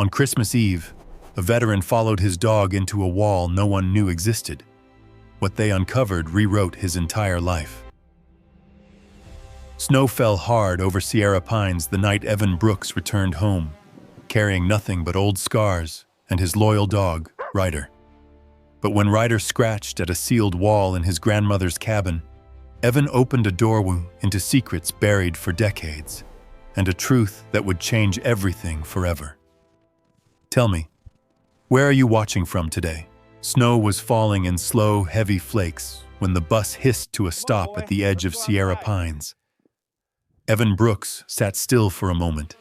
On Christmas Eve, a veteran followed his dog into a wall no one knew existed. What they uncovered rewrote his entire life. Snow fell hard over Sierra Pines the night Evan Brooks returned home, carrying nothing but old scars and his loyal dog, Ryder. But when Ryder scratched at a sealed wall in his grandmother's cabin, Evan opened a doorway into secrets buried for decades, and a truth that would change everything forever. Tell me, where are you watching from today? Snow was falling in slow, heavy flakes when the bus hissed to a stop at the edge of Sierra Pines. Evan Brooks sat still for a moment,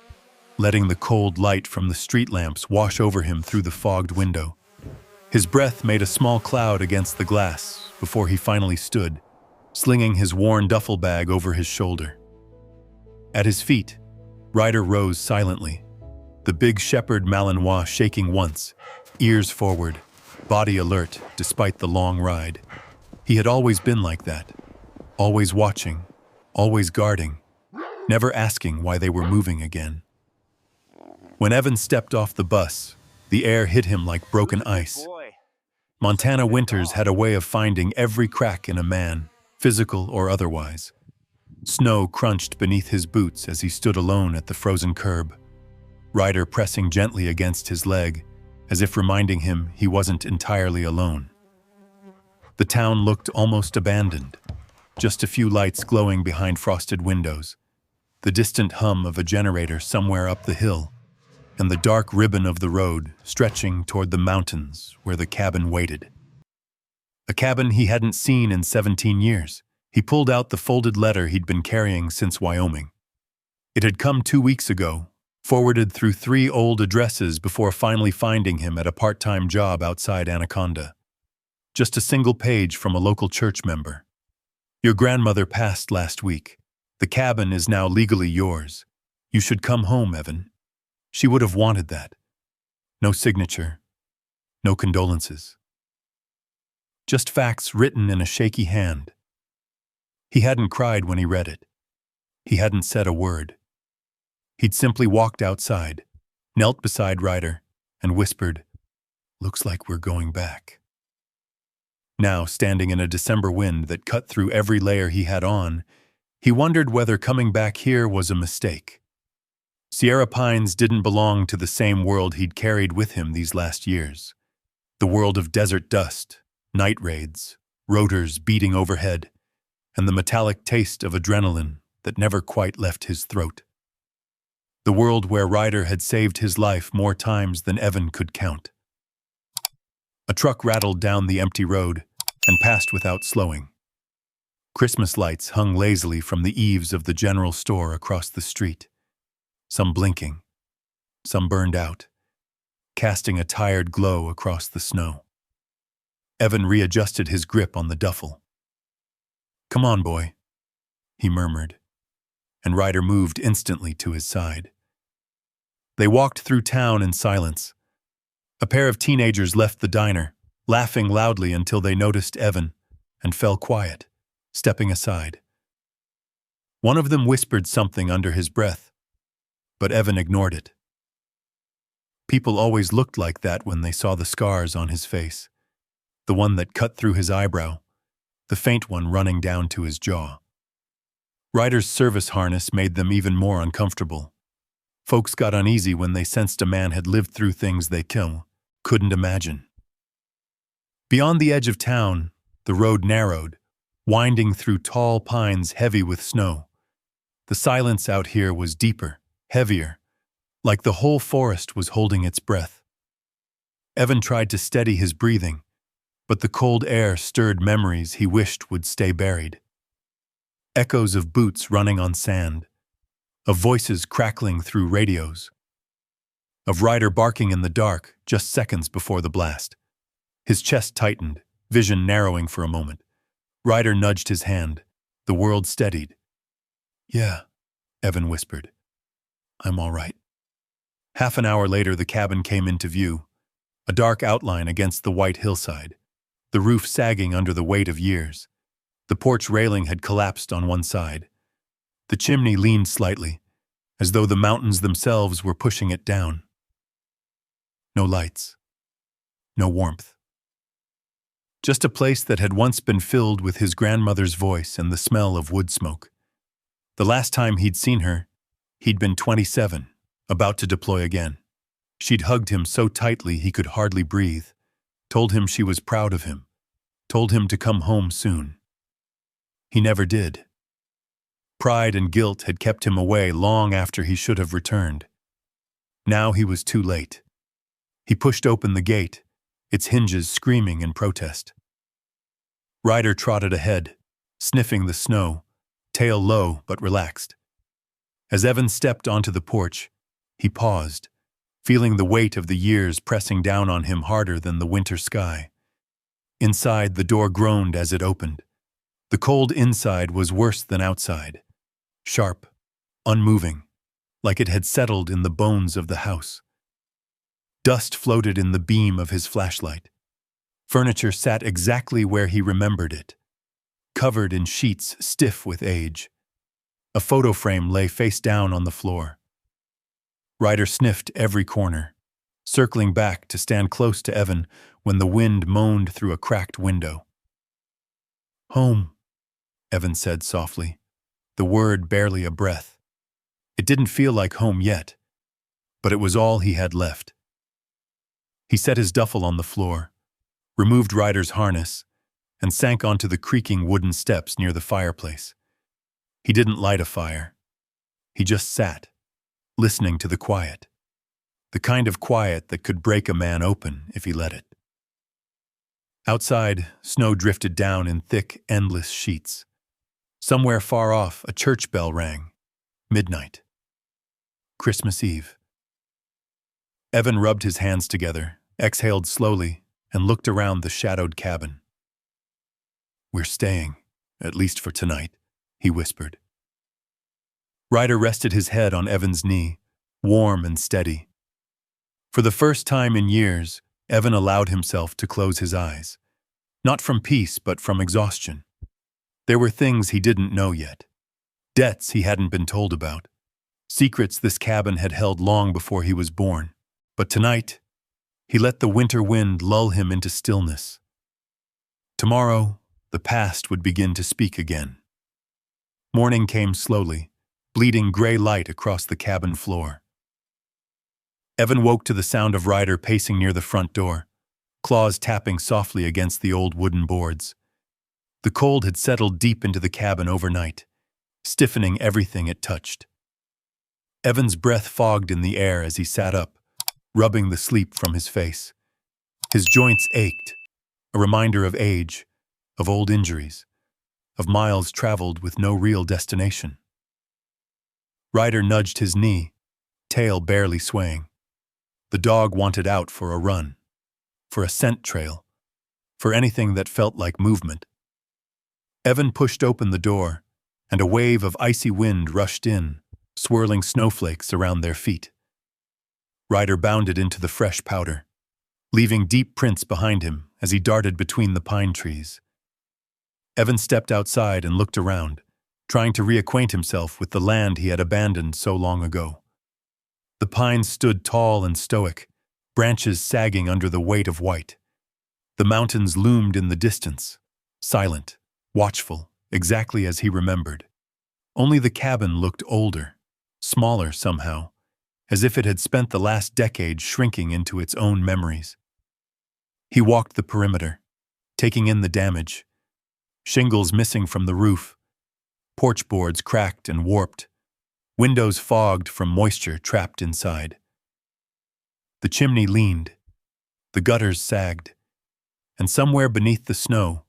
letting the cold light from the street lamps wash over him through the fogged window. His breath made a small cloud against the glass before he finally stood, slinging his worn duffel bag over his shoulder. At his feet, Ryder rose silently, the big shepherd Malinois shaking once, ears forward, body alert despite the long ride. He had always been like that, always watching, always guarding, never asking why they were moving again. When Evan stepped off the bus, the air hit him like broken ice. Montana winters had a way of finding every crack in a man, physical or otherwise. Snow crunched beneath his boots as he stood alone at the frozen curb, Ryder pressing gently against his leg, as if reminding him he wasn't entirely alone. The town looked almost abandoned, just a few lights glowing behind frosted windows, the distant hum of a generator somewhere up the hill, and the dark ribbon of the road stretching toward the mountains where the cabin waited. A cabin he hadn't seen in 17 years. He pulled out the folded letter he'd been carrying since Wyoming. It had come 2 weeks ago, forwarded through 3 old addresses before finally finding him at a part-time job outside Anaconda. Just a single page from a local church member. Your grandmother passed last week. The cabin is now legally yours. You should come home, Evan. She would have wanted that. No signature. No condolences. Just facts written in a shaky hand. He hadn't cried when he read it. He hadn't said a word. He'd simply walked outside, knelt beside Ryder, and whispered, "Looks like we're going back." Now, standing in a December wind that cut through every layer he had on, he wondered whether coming back here was a mistake. Sierra Pines didn't belong to the same world he'd carried with him these last years. The world of desert dust, night raids, rotors beating overhead, and the metallic taste of adrenaline that never quite left his throat. The world where Ryder had saved his life more times than Evan could count. A truck rattled down the empty road and passed without slowing. Christmas lights hung lazily from the eaves of the general store across the street, some blinking, some burned out, casting a tired glow across the snow. Evan readjusted his grip on the duffel. "Come on, boy," he murmured, and Ryder moved instantly to his side. They walked through town in silence. A pair of teenagers left the diner, laughing loudly until they noticed Evan, and fell quiet, stepping aside. One of them whispered something under his breath, but Evan ignored it. People always looked like that when they saw the scars on his face, the one that cut through his eyebrow, the faint one running down to his jaw. Ryder's service harness made them even more uncomfortable. Folks got uneasy when they sensed a man had lived through things they couldn't imagine. Beyond the edge of town, the road narrowed, winding through tall pines heavy with snow. The silence out here was deeper, heavier, like the whole forest was holding its breath. Evan tried to steady his breathing, but the cold air stirred memories he wished would stay buried. Echoes of boots running on sand, of voices crackling through radios, of Ryder barking in the dark just seconds before the blast. His chest tightened, vision narrowing for a moment. Ryder nudged his hand. The world steadied. "Yeah," Evan whispered. "I'm all right." Half an hour later, the cabin came into view, a dark outline against the white hillside, the roof sagging under the weight of years. The porch railing had collapsed on one side. The chimney leaned slightly, as though the mountains themselves were pushing it down. No lights. No warmth. Just a place that had once been filled with his grandmother's voice and the smell of wood smoke. The last time he'd seen her, he'd been 27, about to deploy again. She'd hugged him so tightly he could hardly breathe, told him she was proud of him, told him to come home soon. He never did. Pride and guilt had kept him away long after he should have returned. Now he was too late. He pushed open the gate, its hinges screaming in protest. Ryder trotted ahead, sniffing the snow, tail low but relaxed. As Evan stepped onto the porch, he paused, feeling the weight of the years pressing down on him harder than the winter sky. Inside, the door groaned as it opened. The cold inside was worse than outside. Sharp, unmoving, like it had settled in the bones of the house. Dust floated in the beam of his flashlight. Furniture sat exactly where he remembered it, covered in sheets stiff with age. A photo frame lay face down on the floor. Ryder sniffed every corner, circling back to stand close to Evan when the wind moaned through a cracked window. "Home," Evan said softly, the word barely a breath. It didn't feel like home yet, but it was all he had left. He set his duffel on the floor, removed Ryder's harness, and sank onto the creaking wooden steps near the fireplace. He didn't light a fire. He just sat, listening to the quiet. The kind of quiet that could break a man open if he let it. Outside, snow drifted down in thick, endless sheets. Somewhere far off, a church bell rang. Midnight. Christmas Eve. Evan rubbed his hands together, exhaled slowly, and looked around the shadowed cabin. "We're staying, at least for tonight," he whispered. Ryder rested his head on Evan's knee, warm and steady. For the first time in years, Evan allowed himself to close his eyes. Not from peace, but from exhaustion. There were things he didn't know yet. Debts he hadn't been told about. Secrets this cabin had held long before he was born. But tonight, he let the winter wind lull him into stillness. Tomorrow, the past would begin to speak again. Morning came slowly, bleeding gray light across the cabin floor. Evan woke to the sound of Ryder pacing near the front door, claws tapping softly against the old wooden boards. The cold had settled deep into the cabin overnight, stiffening everything it touched. Evan's breath fogged in the air as he sat up, rubbing the sleep from his face. His joints ached, a reminder of age, of old injuries, of miles traveled with no real destination. Ryder nudged his knee, tail barely swaying. The dog wanted out for a run, for a scent trail, for anything that felt like movement. Evan pushed open the door, and a wave of icy wind rushed in, swirling snowflakes around their feet. Ryder bounded into the fresh powder, leaving deep prints behind him as he darted between the pine trees. Evan stepped outside and looked around, trying to reacquaint himself with the land he had abandoned so long ago. The pines stood tall and stoic, branches sagging under the weight of white. The mountains loomed in the distance, silent, watchful, exactly as he remembered. Only the cabin looked older, smaller somehow, as if it had spent the last decade shrinking into its own memories. He walked the perimeter, taking in the damage. Shingles missing from the roof, porch boards cracked and warped, windows fogged from moisture trapped inside. The chimney leaned, the gutters sagged, and somewhere beneath the snow,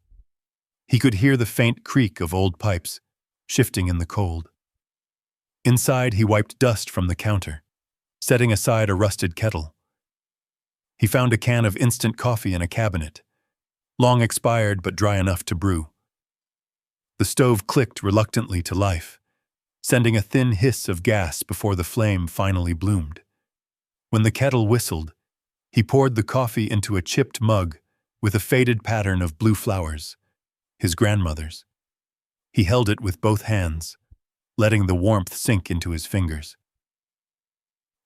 he could hear the faint creak of old pipes, shifting in the cold. Inside, he wiped dust from the counter, setting aside a rusted kettle. He found a can of instant coffee in a cabinet, long expired but dry enough to brew. The stove clicked reluctantly to life, sending a thin hiss of gas before the flame finally bloomed. When the kettle whistled, he poured the coffee into a chipped mug with a faded pattern of blue flowers, his grandmother's. He held it with both hands, letting the warmth sink into his fingers.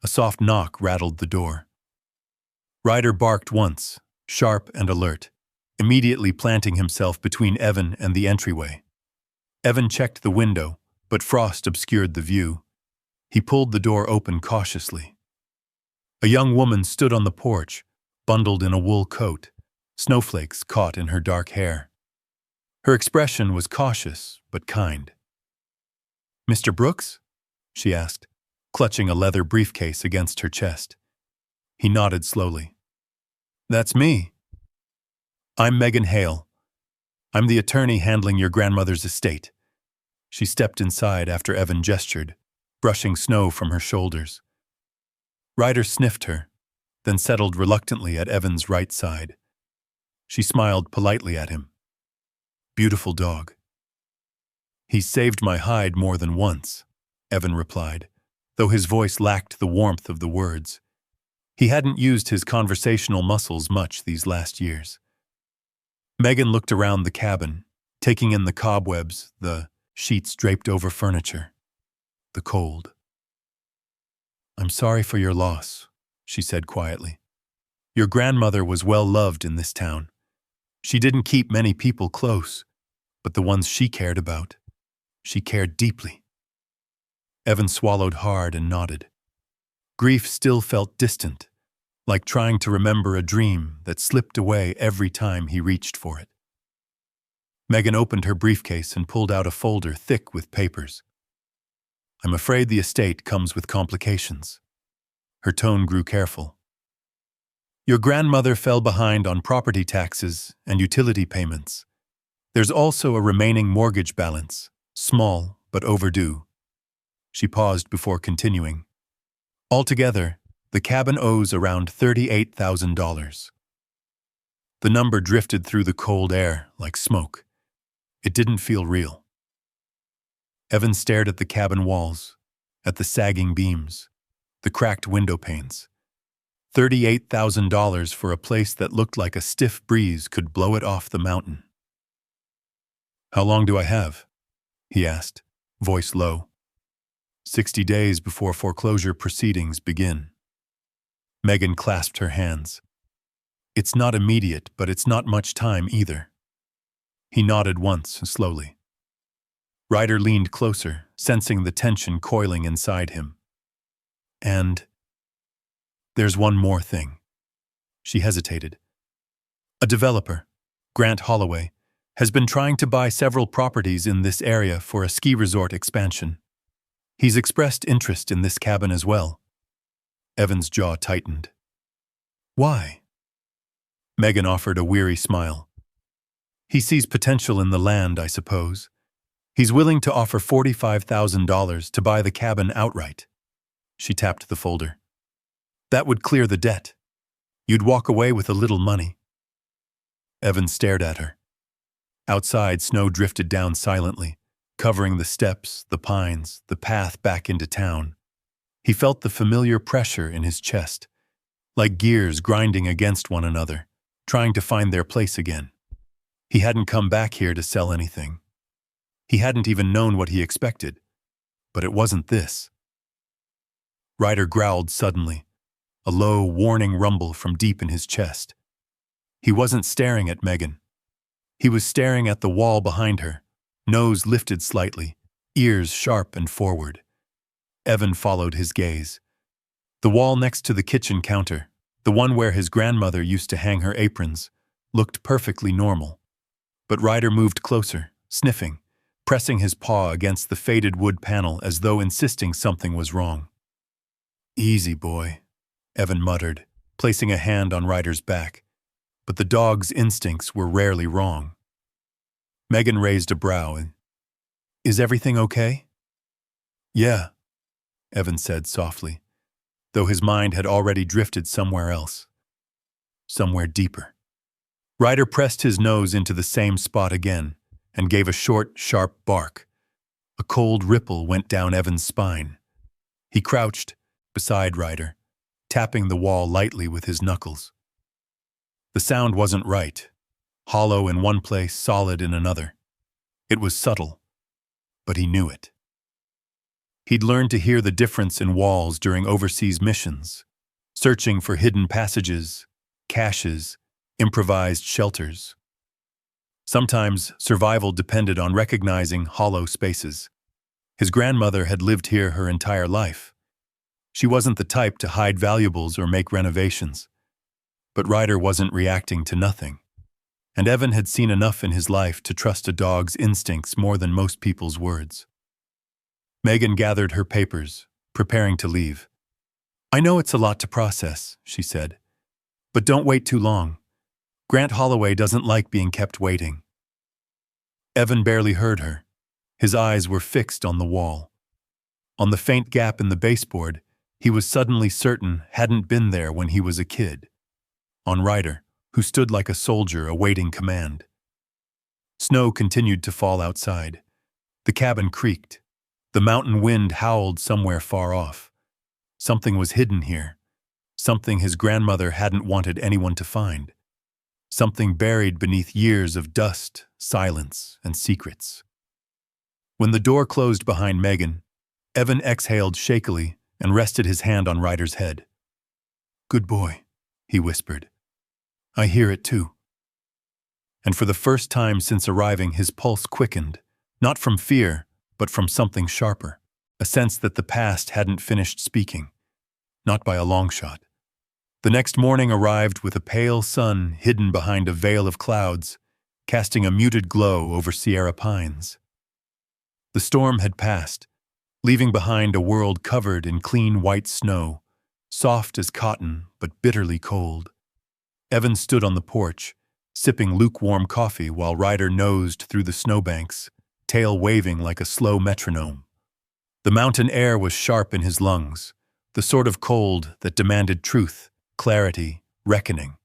A soft knock rattled the door. Ryder barked once, sharp and alert, immediately planting himself between Evan and the entryway. Evan checked the window, but frost obscured the view. He pulled the door open cautiously. A young woman stood on the porch, bundled in a wool coat, snowflakes caught in her dark hair. Her expression was cautious but kind. "Mr. Brooks?" she asked, clutching a leather briefcase against her chest. He nodded slowly. "That's me. I'm Megan Hale. I'm the attorney handling your grandmother's estate." She stepped inside after Evan gestured, brushing snow from her shoulders. Ryder sniffed her, then settled reluctantly at Evan's right side. She smiled politely at him. "Beautiful dog." "He's saved my hide more than once," Evan replied, though his voice lacked the warmth of the words. He hadn't used his conversational muscles much these last years. Megan looked around the cabin, taking in the cobwebs, the sheets draped over furniture, the cold. "I'm sorry for your loss," she said quietly. "Your grandmother was well loved in this town. She didn't keep many people close, but the ones she cared about, she cared deeply." Evan swallowed hard and nodded. Grief still felt distant, like trying to remember a dream that slipped away every time he reached for it. Megan opened her briefcase and pulled out a folder thick with papers. "I'm afraid the estate comes with complications." Her tone grew careful. "Your grandmother fell behind on property taxes and utility payments. There's also a remaining mortgage balance, small but overdue." She paused before continuing. "Altogether, the cabin owes around $38,000. The number drifted through the cold air like smoke. It didn't feel real. Evan stared at the cabin walls, at the sagging beams, the cracked window panes. $38,000 for a place that looked like a stiff breeze could blow it off the mountain. "How long do I have?" he asked, voice low. 60 days before foreclosure proceedings begin." Megan clasped her hands. "It's not immediate, but it's not much time either." He nodded once, slowly. Ryder leaned closer, sensing the tension coiling inside him. "And there's one more thing." She hesitated. "A developer, Grant Holloway, has been trying to buy several properties in this area for a ski resort expansion. He's expressed interest in this cabin as well." Evan's jaw tightened. "Why?" Megan offered a weary smile. "He sees potential in the land, I suppose. He's willing to offer $45,000 to buy the cabin outright." She tapped the folder. "That would clear the debt. You'd walk away with a little money." Evan stared at her. Outside, snow drifted down silently, covering the steps, the pines, the path back into town. He felt the familiar pressure in his chest, like gears grinding against one another, trying to find their place again. He hadn't come back here to sell anything. He hadn't even known what he expected, but it wasn't this. Ryder growled suddenly, a low, warning rumble from deep in his chest. He wasn't staring at Megan. He was staring at the wall behind her, nose lifted slightly, ears sharp and forward. Evan followed his gaze. The wall next to the kitchen counter, the one where his grandmother used to hang her aprons, looked perfectly normal. But Ryder moved closer, sniffing, pressing his paw against the faded wood panel as though insisting something was wrong. "Easy, boy," Evan muttered, placing a hand on Ryder's back. But the dog's instincts were rarely wrong. Megan raised a brow and, "Is everything okay?" "Yeah," Evan said softly, though his mind had already drifted somewhere else. Somewhere deeper. Ryder pressed his nose into the same spot again and gave a short, sharp bark. A cold ripple went down Evan's spine. He crouched beside Ryder, tapping the wall lightly with his knuckles. The sound wasn't right, hollow in one place, solid in another. It was subtle, but he knew it. He'd learned to hear the difference in walls during overseas missions, searching for hidden passages, caches, improvised shelters. Sometimes survival depended on recognizing hollow spaces. His grandmother had lived here her entire life. She wasn't the type to hide valuables or make renovations. But Ryder wasn't reacting to nothing. And Evan had seen enough in his life to trust a dog's instincts more than most people's words. Megan gathered her papers, preparing to leave. "I know it's a lot to process," she said. "But don't wait too long. Grant Holloway doesn't like being kept waiting." Evan barely heard her. His eyes were fixed on the wall. On the faint gap in the baseboard, he was suddenly certain hadn't been there when he was a kid. On Ryder, who stood like a soldier awaiting command. Snow continued to fall outside. The cabin creaked. The mountain wind howled somewhere far off. Something was hidden here. Something his grandmother hadn't wanted anyone to find. Something buried beneath years of dust, silence, and secrets. When the door closed behind Megan, Evan exhaled shakily and rested his hand on Ryder's head. "Good boy," he whispered. "I hear it too." And for the first time since arriving, his pulse quickened, not from fear, but from something sharper, a sense that the past hadn't finished speaking, not by a long shot. The next morning arrived with a pale sun hidden behind a veil of clouds, casting a muted glow over Sierra Pines. The storm had passed, leaving behind a world covered in clean white snow, soft as cotton but bitterly cold. Evan stood on the porch, sipping lukewarm coffee while Ryder nosed through the snowbanks, tail waving like a slow metronome. The mountain air was sharp in his lungs, the sort of cold that demanded truth, clarity, reckoning.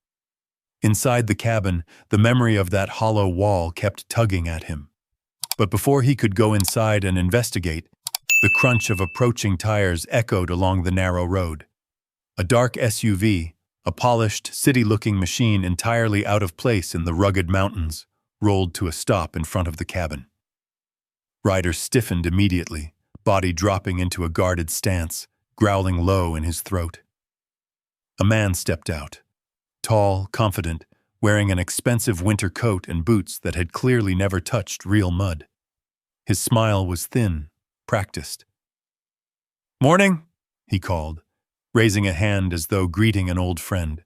Inside the cabin, the memory of that hollow wall kept tugging at him. But before he could go inside and investigate, the crunch of approaching tires echoed along the narrow road. A dark SUV, a polished, city-looking machine entirely out of place in the rugged mountains, rolled to a stop in front of the cabin. Ryder stiffened immediately, body dropping into a guarded stance, growling low in his throat. A man stepped out, tall, confident, wearing an expensive winter coat and boots that had clearly never touched real mud. His smile was thin, practiced. "Morning," he called, raising a hand as though greeting an old friend.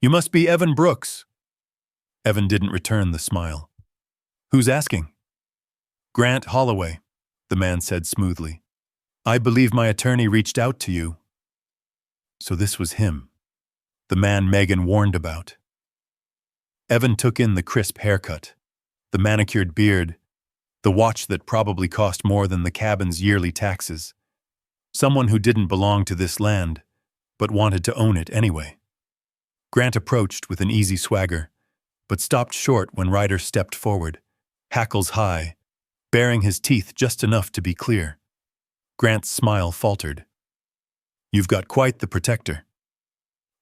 "You must be Evan Brooks." Evan didn't return the smile. "Who's asking?" "Grant Holloway," the man said smoothly. "I believe my attorney reached out to you." So this was him, the man Megan warned about. Evan took in the crisp haircut, the manicured beard, the watch that probably cost more than the cabin's yearly taxes. Someone who didn't belong to this land, but wanted to own it anyway. Grant approached with an easy swagger, but stopped short when Ryder stepped forward, hackles high, baring his teeth just enough to be clear. Grant's smile faltered. "You've got quite the protector."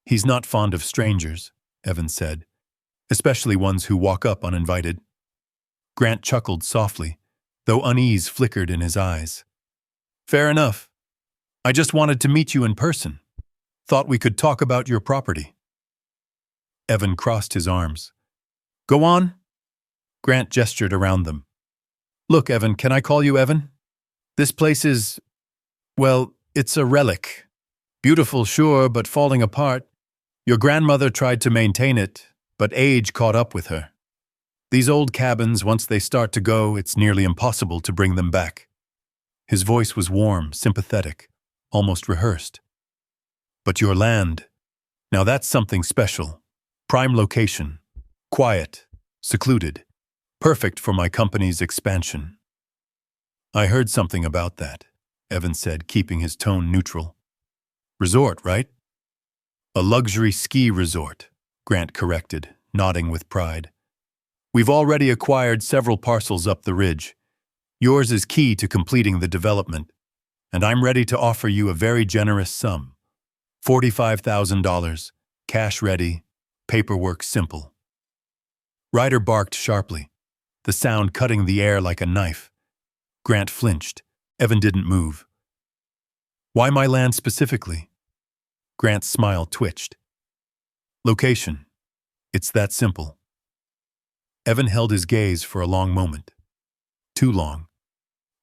"He's not fond of strangers," Evan said, "especially ones who walk up uninvited." Grant chuckled softly, though unease flickered in his eyes. "Fair enough. I just wanted to meet you in person. Thought we could talk about your property." Evan crossed his arms. "Go on." Grant gestured around them. "Look, Evan, can I call you Evan? This place is, well, it's a relic. Beautiful, sure, but falling apart. Your grandmother tried to maintain it, but age caught up with her. These old cabins, once they start to go, it's nearly impossible to bring them back." His voice was warm, sympathetic, almost rehearsed. "But your land, now that's something special. Prime location, quiet, secluded, perfect for my company's expansion." "I heard something about that," Evan said, keeping his tone neutral. "Resort, right?" "A luxury ski resort," Grant corrected, nodding with pride. "We've already acquired several parcels up the ridge. Yours is key to completing the development, and I'm ready to offer you a very generous sum. $45,000, cash ready, paperwork simple." Ryder barked sharply, the sound cutting the air like a knife. Grant flinched. Evan didn't move. "Why my land specifically?" Grant's smile twitched. Location. It's that simple. Evan held his gaze for a long moment. Too long.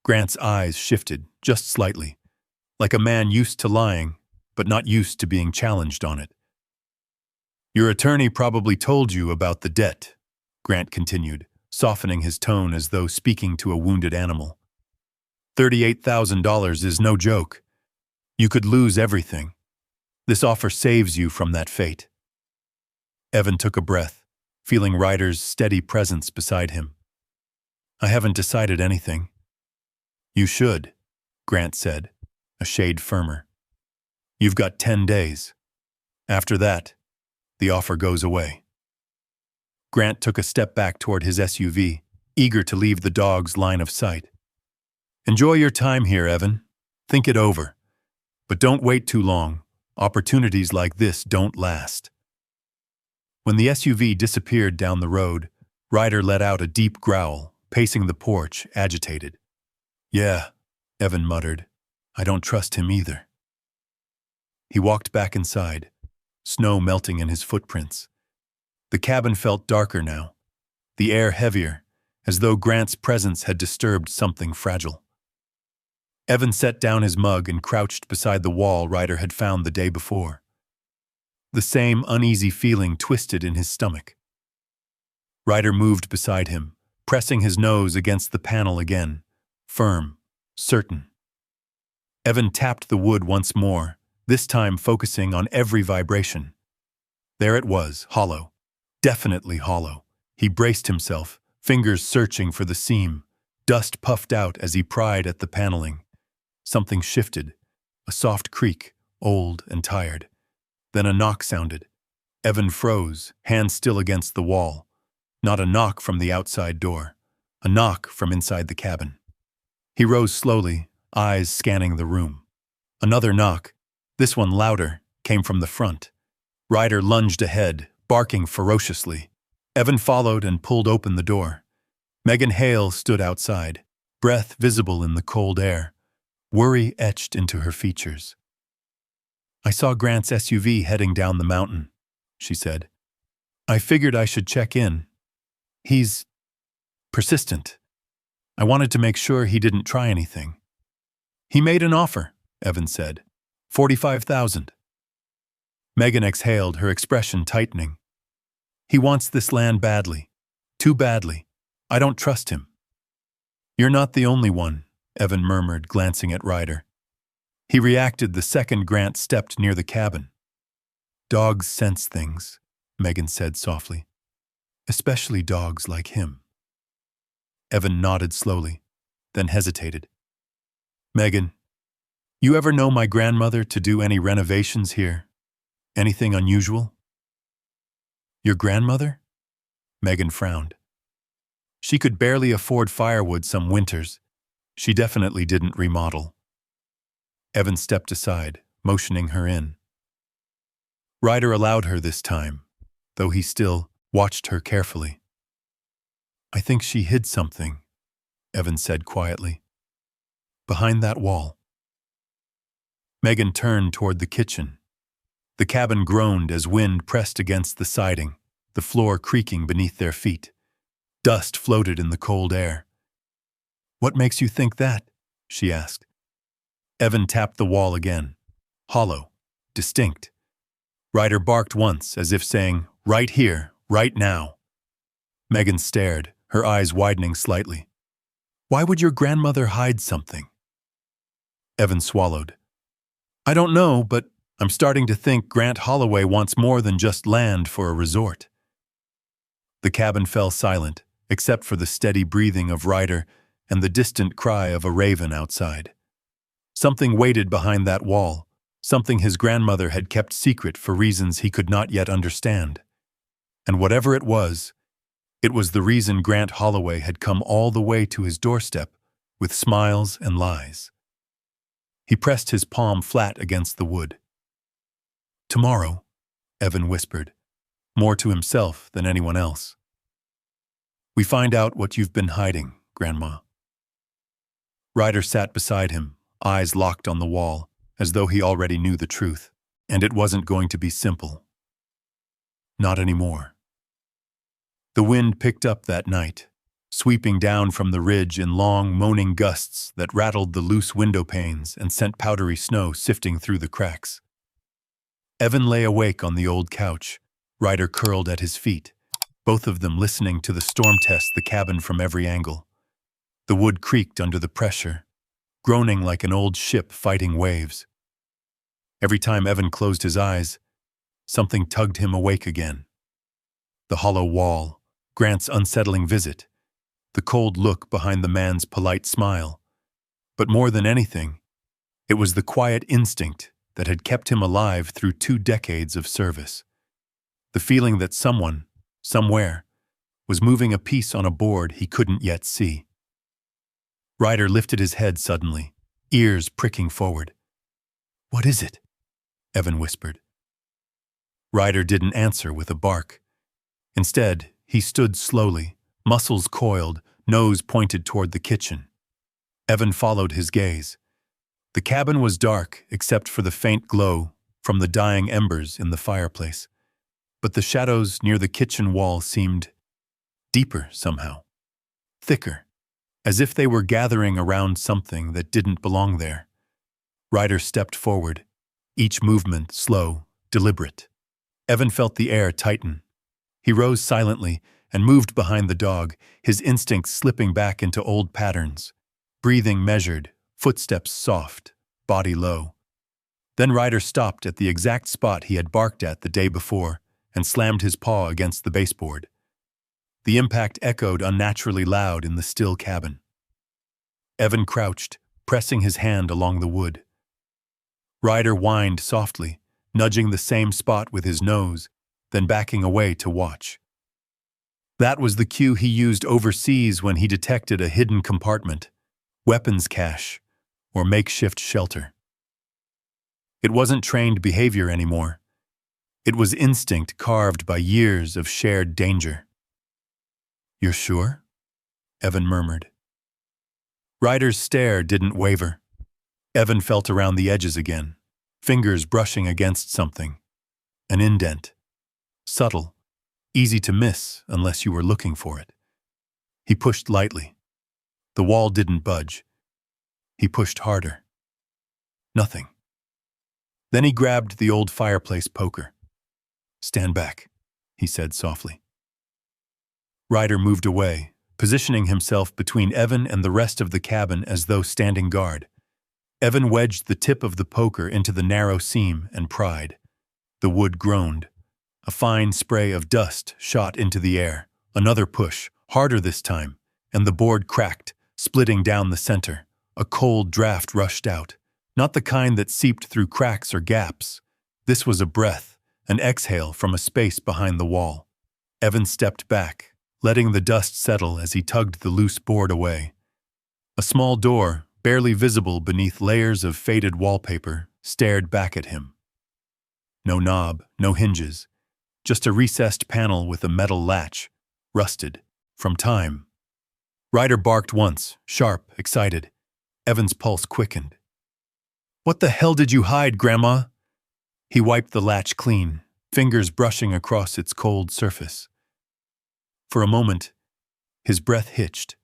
Grant's eyes shifted, just slightly, like a man used to lying, but not used to being challenged on it. Your attorney probably told you about the debt, Grant continued, softening his tone as though speaking to a wounded animal. $38,000 is no joke. You could lose everything. This offer saves you from that fate. Evan took a breath, feeling Ryder's steady presence beside him. I haven't decided anything. You should, Grant said, a shade firmer. You've got 10 days. After that, the offer goes away. Grant took a step back toward his SUV, eager to leave the dog's line of sight. Enjoy your time here, Evan. Think it over. But don't wait too long. Opportunities like this don't last. When the SUV disappeared down the road, Ryder let out a deep growl, pacing the porch, agitated. Yeah, Evan muttered. I don't trust him either. He walked back inside, snow melting in his footprints. The cabin felt darker now, the air heavier, as though Grant's presence had disturbed something fragile. Evan set down his mug and crouched beside the wall Ryder had found the day before. The same uneasy feeling twisted in his stomach. Ryder moved beside him, pressing his nose against the panel again, firm, certain. Evan tapped the wood once more, this time focusing on every vibration. There it was, hollow. Definitely hollow. He braced himself, fingers searching for the seam. Dust puffed out as he pried at the paneling. Something shifted, a soft creak, old and tired. Then a knock sounded. Evan froze, hands still against the wall. Not a knock from the outside door, a knock from inside the cabin. He rose slowly, eyes scanning the room. Another knock, this one louder, came from the front. Ryder lunged ahead, barking ferociously. Evan followed and pulled open the door. Megan Hale stood outside, breath visible in the cold air, worry etched into her features. I saw Grant's SUV heading down the mountain, she said. I figured I should check in. He's persistent. I wanted to make sure he didn't try anything. He made an offer, Evan said. $45,000. Megan exhaled, her expression tightening. He wants this land badly. Too badly. I don't trust him. You're not the only one, Evan murmured, glancing at Ryder. He reacted the second Grant stepped near the cabin. Dogs sense things, Megan said softly. Especially dogs like him. Evan nodded slowly, then hesitated. Megan, you ever know my grandmother to do any renovations here? Anything unusual? Your grandmother? Megan frowned. She could barely afford firewood some winters. She definitely didn't remodel. Evan stepped aside, motioning her in. Ryder allowed her this time, though he still watched her carefully. I think she hid something, Evan said quietly. Behind that wall. Megan turned toward the kitchen. The cabin groaned as wind pressed against the siding, the floor creaking beneath their feet. Dust floated in the cold air. What makes you think that? She asked. Evan tapped the wall again. Hollow, distinct. Ryder barked once, as if saying, right here, right now. Megan stared, her eyes widening slightly. Why would your grandmother hide something? Evan swallowed. I don't know, but I'm starting to think Grant Holloway wants more than just land for a resort. The cabin fell silent, except for the steady breathing of Ryder and the distant cry of a raven outside. Something waited behind that wall, something his grandmother had kept secret for reasons he could not yet understand. And whatever it was the reason Grant Holloway had come all the way to his doorstep with smiles and lies. He pressed his palm flat against the wood. Tomorrow, Evan whispered, more to himself than anyone else. We find out what you've been hiding, Grandma. Ryder sat beside him, eyes locked on the wall, as though he already knew the truth, and it wasn't going to be simple. Not anymore. The wind picked up that night, sweeping down from the ridge in long, moaning gusts that rattled the loose window panes and sent powdery snow sifting through the cracks. Evan lay awake on the old couch, Ryder curled at his feet, both of them listening to the storm test the cabin from every angle. The wood creaked under the pressure, groaning like an old ship fighting waves. Every time Evan closed his eyes, something tugged him awake again. The hollow wall, Grant's unsettling visit, the cold look behind the man's polite smile. But more than anything, it was the quiet instinct that had kept him alive through 2 decades of service. The feeling that someone, somewhere, was moving a piece on a board he couldn't yet see. Ryder lifted his head suddenly, ears pricking forward. "What is it?" Evan whispered. Ryder didn't answer with a bark. Instead, he stood slowly, muscles coiled, nose pointed toward the kitchen. Evan followed his gaze. The cabin was dark except for the faint glow from the dying embers in the fireplace. But the shadows near the kitchen wall seemed deeper somehow, thicker, as if they were gathering around something that didn't belong there. Ryder stepped forward, each movement slow, deliberate. Evan felt the air tighten. He rose silently and moved behind the dog, his instincts slipping back into old patterns. Breathing measured, footsteps soft, body low. Then Ryder stopped at the exact spot he had barked at the day before and slammed his paw against the baseboard. The impact echoed unnaturally loud in the still cabin. Evan crouched, pressing his hand along the wood. Ryder whined softly, nudging the same spot with his nose, then backing away to watch. That was the cue he used overseas when he detected a hidden compartment, weapons cache, or makeshift shelter. It wasn't trained behavior anymore. It was instinct carved by years of shared danger. "You're sure?" Evan murmured. Ryder's stare didn't waver. Evan felt around the edges again, fingers brushing against something. An indent. Subtle, easy to miss unless you were looking for it. He pushed lightly. The wall didn't budge. He pushed harder. Nothing. Then he grabbed the old fireplace poker. "Stand back," he said softly. Ryder moved away, positioning himself between Evan and the rest of the cabin as though standing guard. Evan wedged the tip of the poker into the narrow seam and pried. The wood groaned. A fine spray of dust shot into the air. Another push, harder this time, and the board cracked, splitting down the center. A cold draft rushed out, not the kind that seeped through cracks or gaps. This was a breath, an exhale from a space behind the wall. Evan stepped back, letting the dust settle as he tugged the loose board away. A small door, barely visible beneath layers of faded wallpaper, stared back at him. No knob, no hinges, just a recessed panel with a metal latch, rusted, from time. Ryder barked once, sharp, excited. Evan's pulse quickened. "What the hell did you hide, Grandma?" He wiped the latch clean, fingers brushing across its cold surface. For a moment, his breath hitched,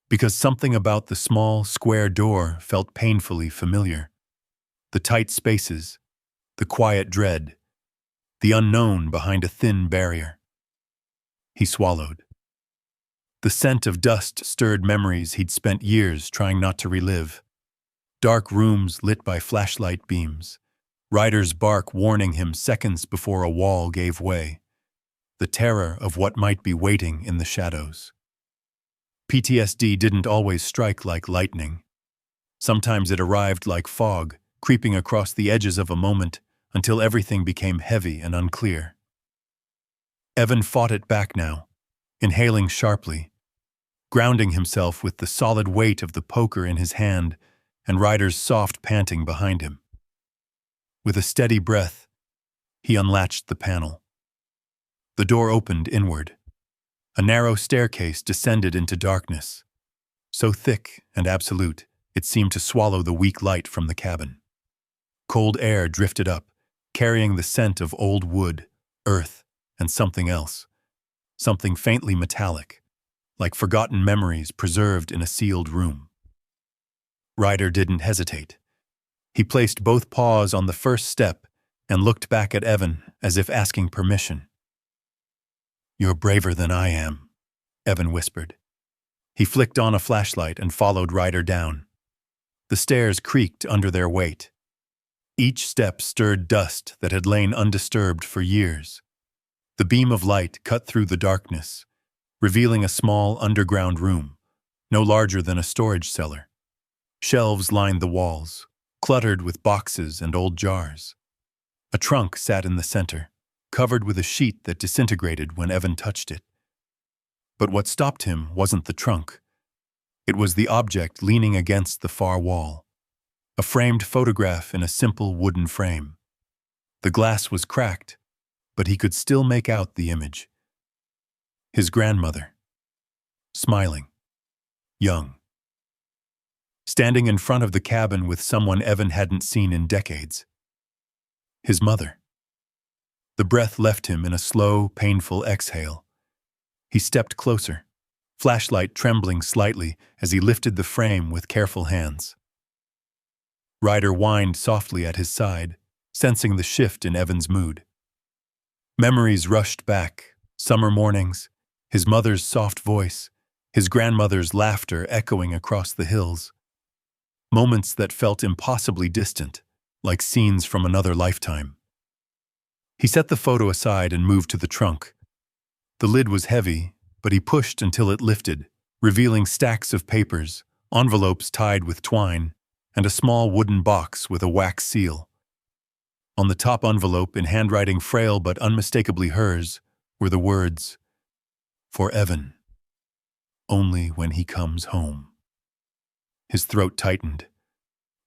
because something about the small, square door felt painfully familiar. The tight spaces, the quiet dread, the unknown behind a thin barrier. He swallowed. The scent of dust stirred memories he'd spent years trying not to relive. Dark rooms lit by flashlight beams, Ryder's bark warning him seconds before a wall gave way. The terror of what might be waiting in the shadows. PTSD didn't always strike like lightning. Sometimes it arrived like fog, creeping across the edges of a moment until everything became heavy and unclear. Evan fought it back now, inhaling sharply, grounding himself with the solid weight of the poker in his hand and Ryder's soft panting behind him. With a steady breath, he unlatched the panel. The door opened inward. A narrow staircase descended into darkness, so thick and absolute it seemed to swallow the weak light from the cabin. Cold air drifted up, carrying the scent of old wood, earth, and something else, something faintly metallic, like forgotten memories preserved in a sealed room. Ryder didn't hesitate. He placed both paws on the first step and looked back at Evan as if asking permission. "You're braver than I am," Evan whispered. He flicked on a flashlight and followed Ryder down. The stairs creaked under their weight. Each step stirred dust that had lain undisturbed for years. The beam of light cut through the darkness, revealing a small underground room, no larger than a storage cellar. Shelves lined the walls, cluttered with boxes and old jars. A trunk sat in the center, covered with a sheet that disintegrated when Evan touched it. But what stopped him wasn't the trunk. It was the object leaning against the far wall. A framed photograph in a simple wooden frame. The glass was cracked, but he could still make out the image. His grandmother, smiling, young, standing in front of the cabin with someone Evan hadn't seen in decades. His mother. The breath left him in a slow, painful exhale. He stepped closer, flashlight trembling slightly as he lifted the frame with careful hands. Ryder whined softly at his side, sensing the shift in Evan's mood. Memories rushed back, summer mornings, his mother's soft voice, his grandmother's laughter echoing across the hills. Moments that felt impossibly distant, like scenes from another lifetime. He set the photo aside and moved to the trunk. The lid was heavy, but he pushed until it lifted, revealing stacks of papers, envelopes tied with twine, and a small wooden box with a wax seal. On the top envelope, in handwriting frail but unmistakably hers, were the words, "For Evan, only when he comes home." His throat tightened.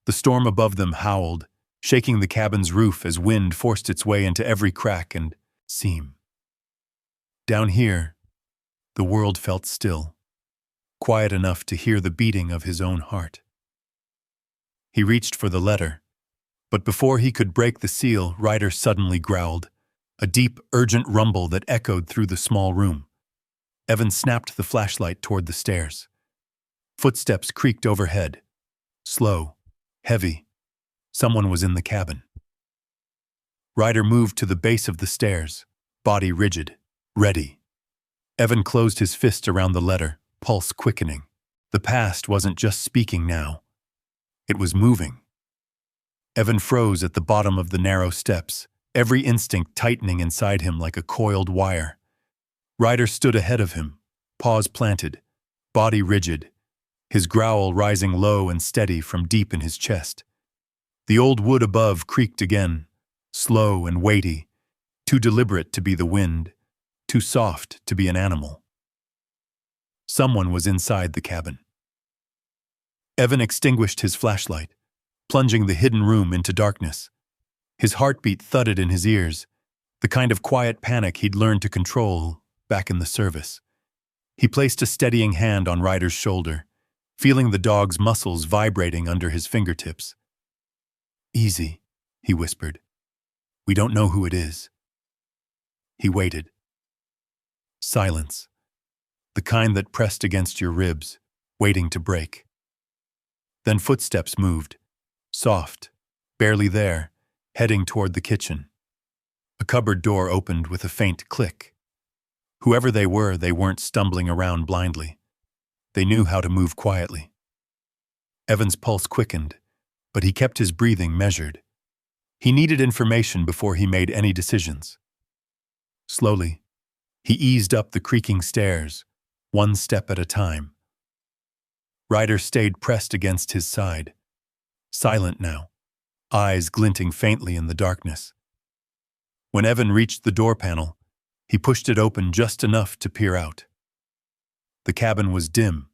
The storm above them howled, shaking the cabin's roof as wind forced its way into every crack and seam. Down here, the world felt still, quiet enough to hear the beating of his own heart. He reached for the letter, but before he could break the seal, Ryder suddenly growled, a deep, urgent rumble that echoed through the small room. Evan snapped the flashlight toward the stairs. Footsteps creaked overhead. Slow, heavy. Someone was in the cabin. Ryder moved to the base of the stairs, body rigid, ready. Evan closed his fist around the letter, pulse quickening. The past wasn't just speaking now. It was moving. Evan froze at the bottom of the narrow steps, every instinct tightening inside him like a coiled wire. Ryder stood ahead of him, paws planted, body rigid, his growl rising low and steady from deep in his chest. The old wood above creaked again, slow and weighty, too deliberate to be the wind, too soft to be an animal. Someone was inside the cabin. Evan extinguished his flashlight, plunging the hidden room into darkness. His heartbeat thudded in his ears, the kind of quiet panic he'd learned to control back in the service. He placed a steadying hand on Ryder's shoulder, feeling the dog's muscles vibrating under his fingertips. "Easy," he whispered. "We don't know who it is." He waited. Silence. The kind that pressed against your ribs, waiting to break. Then footsteps moved, soft, barely there, heading toward the kitchen. A cupboard door opened with a faint click. Whoever they weren't stumbling around blindly. They knew how to move quietly. Evan's pulse quickened, but he kept his breathing measured. He needed information before he made any decisions. Slowly, he eased up the creaking stairs, one step at a time. Ryder stayed pressed against his side, silent now, eyes glinting faintly in the darkness. When Evan reached the door panel, he pushed it open just enough to peer out. The cabin was dim,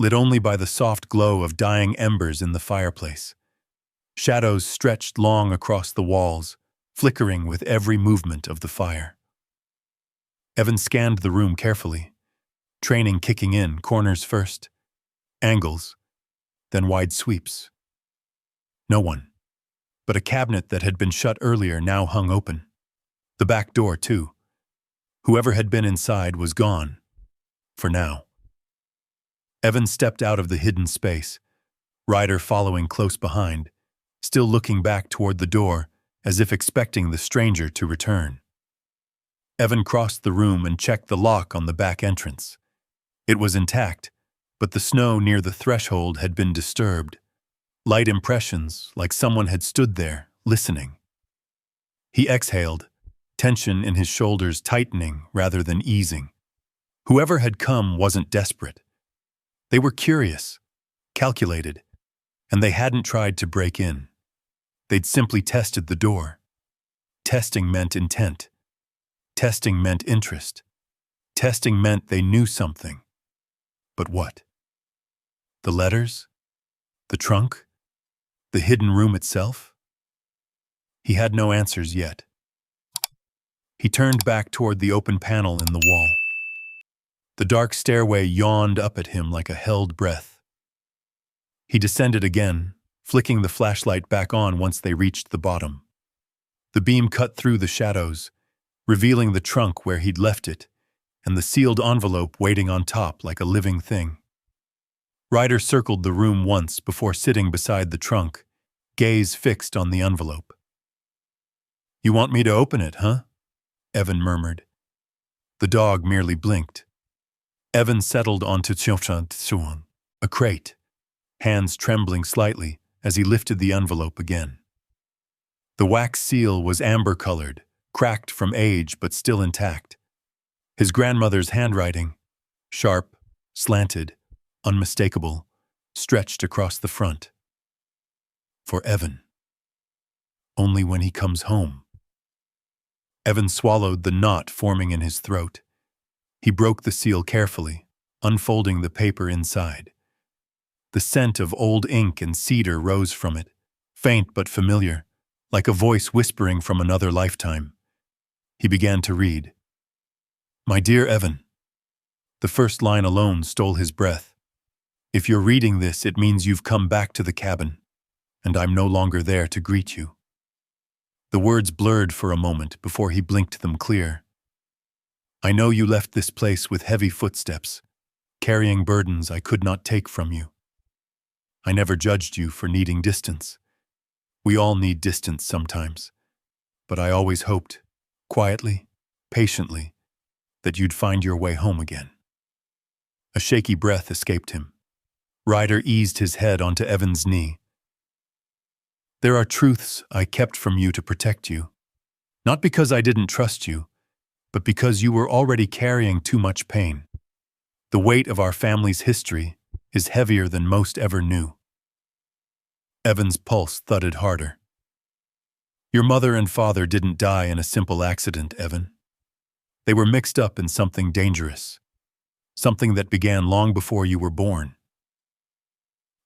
lit only by the soft glow of dying embers in the fireplace. Shadows stretched long across the walls, flickering with every movement of the fire. Evan scanned the room carefully, training kicking in, corners first, angles, then wide sweeps. No one, but a cabinet that had been shut earlier now hung open. The back door, too, Whoever had been inside was gone, for now. Evan stepped out of the hidden space, Ryder following close behind, still looking back toward the door as if expecting the stranger to return. Evan crossed the room and checked the lock on the back entrance. It was intact, but the snow near the threshold had been disturbed. Light impressions, like someone had stood there, listening. He exhaled, tension in his shoulders tightening rather than easing. Whoever had come wasn't desperate. They were curious, calculated, and they hadn't tried to break in. They'd simply tested the door. Testing meant intent. Testing meant interest. Testing meant they knew something. But what? The letters? The trunk? The hidden room itself? He had no answers yet. He turned back toward the open panel in the wall. The dark stairway yawned up at him like a held breath. He descended again, flicking the flashlight back on once they reached the bottom. The beam cut through the shadows, revealing the trunk where he'd left it, and the sealed envelope waiting on top like a living thing. Ryder circled the room once before sitting beside the trunk, gaze fixed on the envelope. "You want me to open it, huh?" Evan murmured. The dog merely blinked. Evan settled onto a crate, hands trembling slightly as he lifted the envelope again. The wax seal was amber-colored, cracked from age but still intact. His grandmother's handwriting, sharp, slanted, unmistakable, stretched across the front. For Evan. Only when he comes home. Evan swallowed the knot forming in his throat. He broke the seal carefully, unfolding the paper inside. The scent of old ink and cedar rose from it, faint but familiar, like a voice whispering from another lifetime. He began to read. "My dear Evan." The first line alone stole his breath. "If you're reading this, it means you've come back to the cabin, and I'm no longer there to greet you." The words blurred for a moment before he blinked them clear. "I know you left this place with heavy footsteps, carrying burdens I could not take from you. I never judged you for needing distance. We all need distance sometimes, but I always hoped, quietly, patiently, that you'd find your way home again." A shaky breath escaped him. Ryder eased his head onto Evan's knee. "There are truths I kept from you to protect you, not because I didn't trust you, but because you were already carrying too much pain. The weight of our family's history is heavier than most ever knew." Evan's pulse thudded harder. "Your mother and father didn't die in a simple accident, Evan. They were mixed up in something dangerous, something that began long before you were born."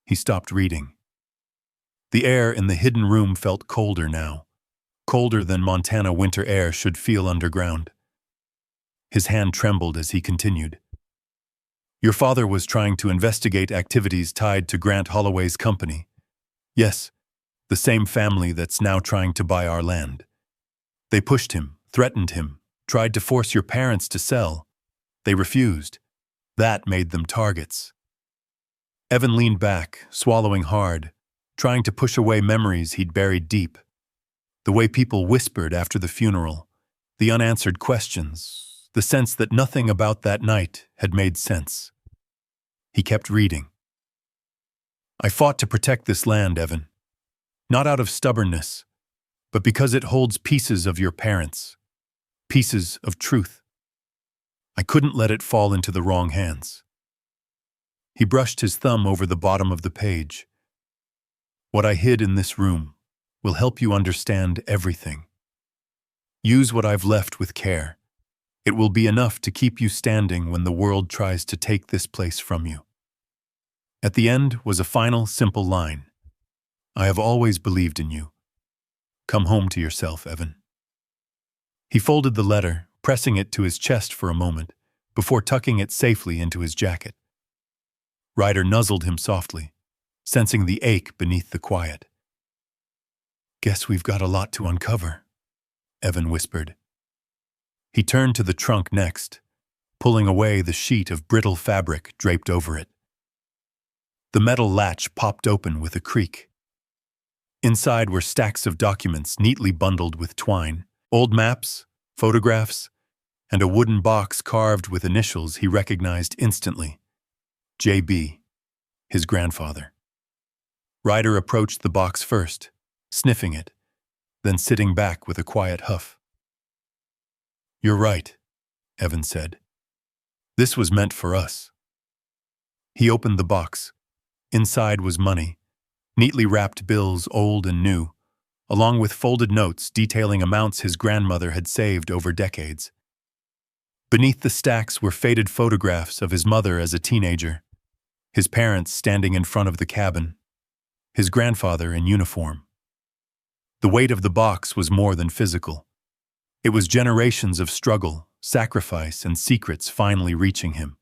He stopped reading. The air in the hidden room felt colder now, colder than Montana winter air should feel underground. His hand trembled as he continued. "Your father was trying to investigate activities tied to Grant Holloway's company. Yes, the same family that's now trying to buy our land. They pushed him, threatened him, tried to force your parents to sell. They refused. That made them targets." Evan leaned back, swallowing hard, trying to push away memories he'd buried deep. The way people whispered after the funeral, the unanswered questions, the sense that nothing about that night had made sense. He kept reading. "I fought to protect this land, Evan. Not out of stubbornness, but because it holds pieces of your parents, pieces of truth. I couldn't let it fall into the wrong hands." He brushed his thumb over the bottom of the page. "What I hid in this room will help you understand everything. Use what I've left with care. It will be enough to keep you standing when the world tries to take this place from you." At the end was a final, simple line. "I have always believed in you. Come home to yourself, Evan." He folded the letter, pressing it to his chest for a moment, before tucking it safely into his jacket. Ryder nuzzled him softly, sensing the ache beneath the quiet. "Guess we've got a lot to uncover," Evan whispered. He turned to the trunk next, pulling away the sheet of brittle fabric draped over it. The metal latch popped open with a creak. Inside were stacks of documents neatly bundled with twine, old maps, photographs, and a wooden box carved with initials he recognized instantly. J.B., his grandfather. Ryder approached the box first, sniffing it, then sitting back with a quiet huff. "You're right," Evan said. "This was meant for us." He opened the box. Inside was money, neatly wrapped bills old and new, along with folded notes detailing amounts his grandmother had saved over decades. Beneath the stacks were faded photographs of his mother as a teenager, his parents standing in front of the cabin, his grandfather in uniform. The weight of the box was more than physical. It was generations of struggle, sacrifice, and secrets finally reaching him.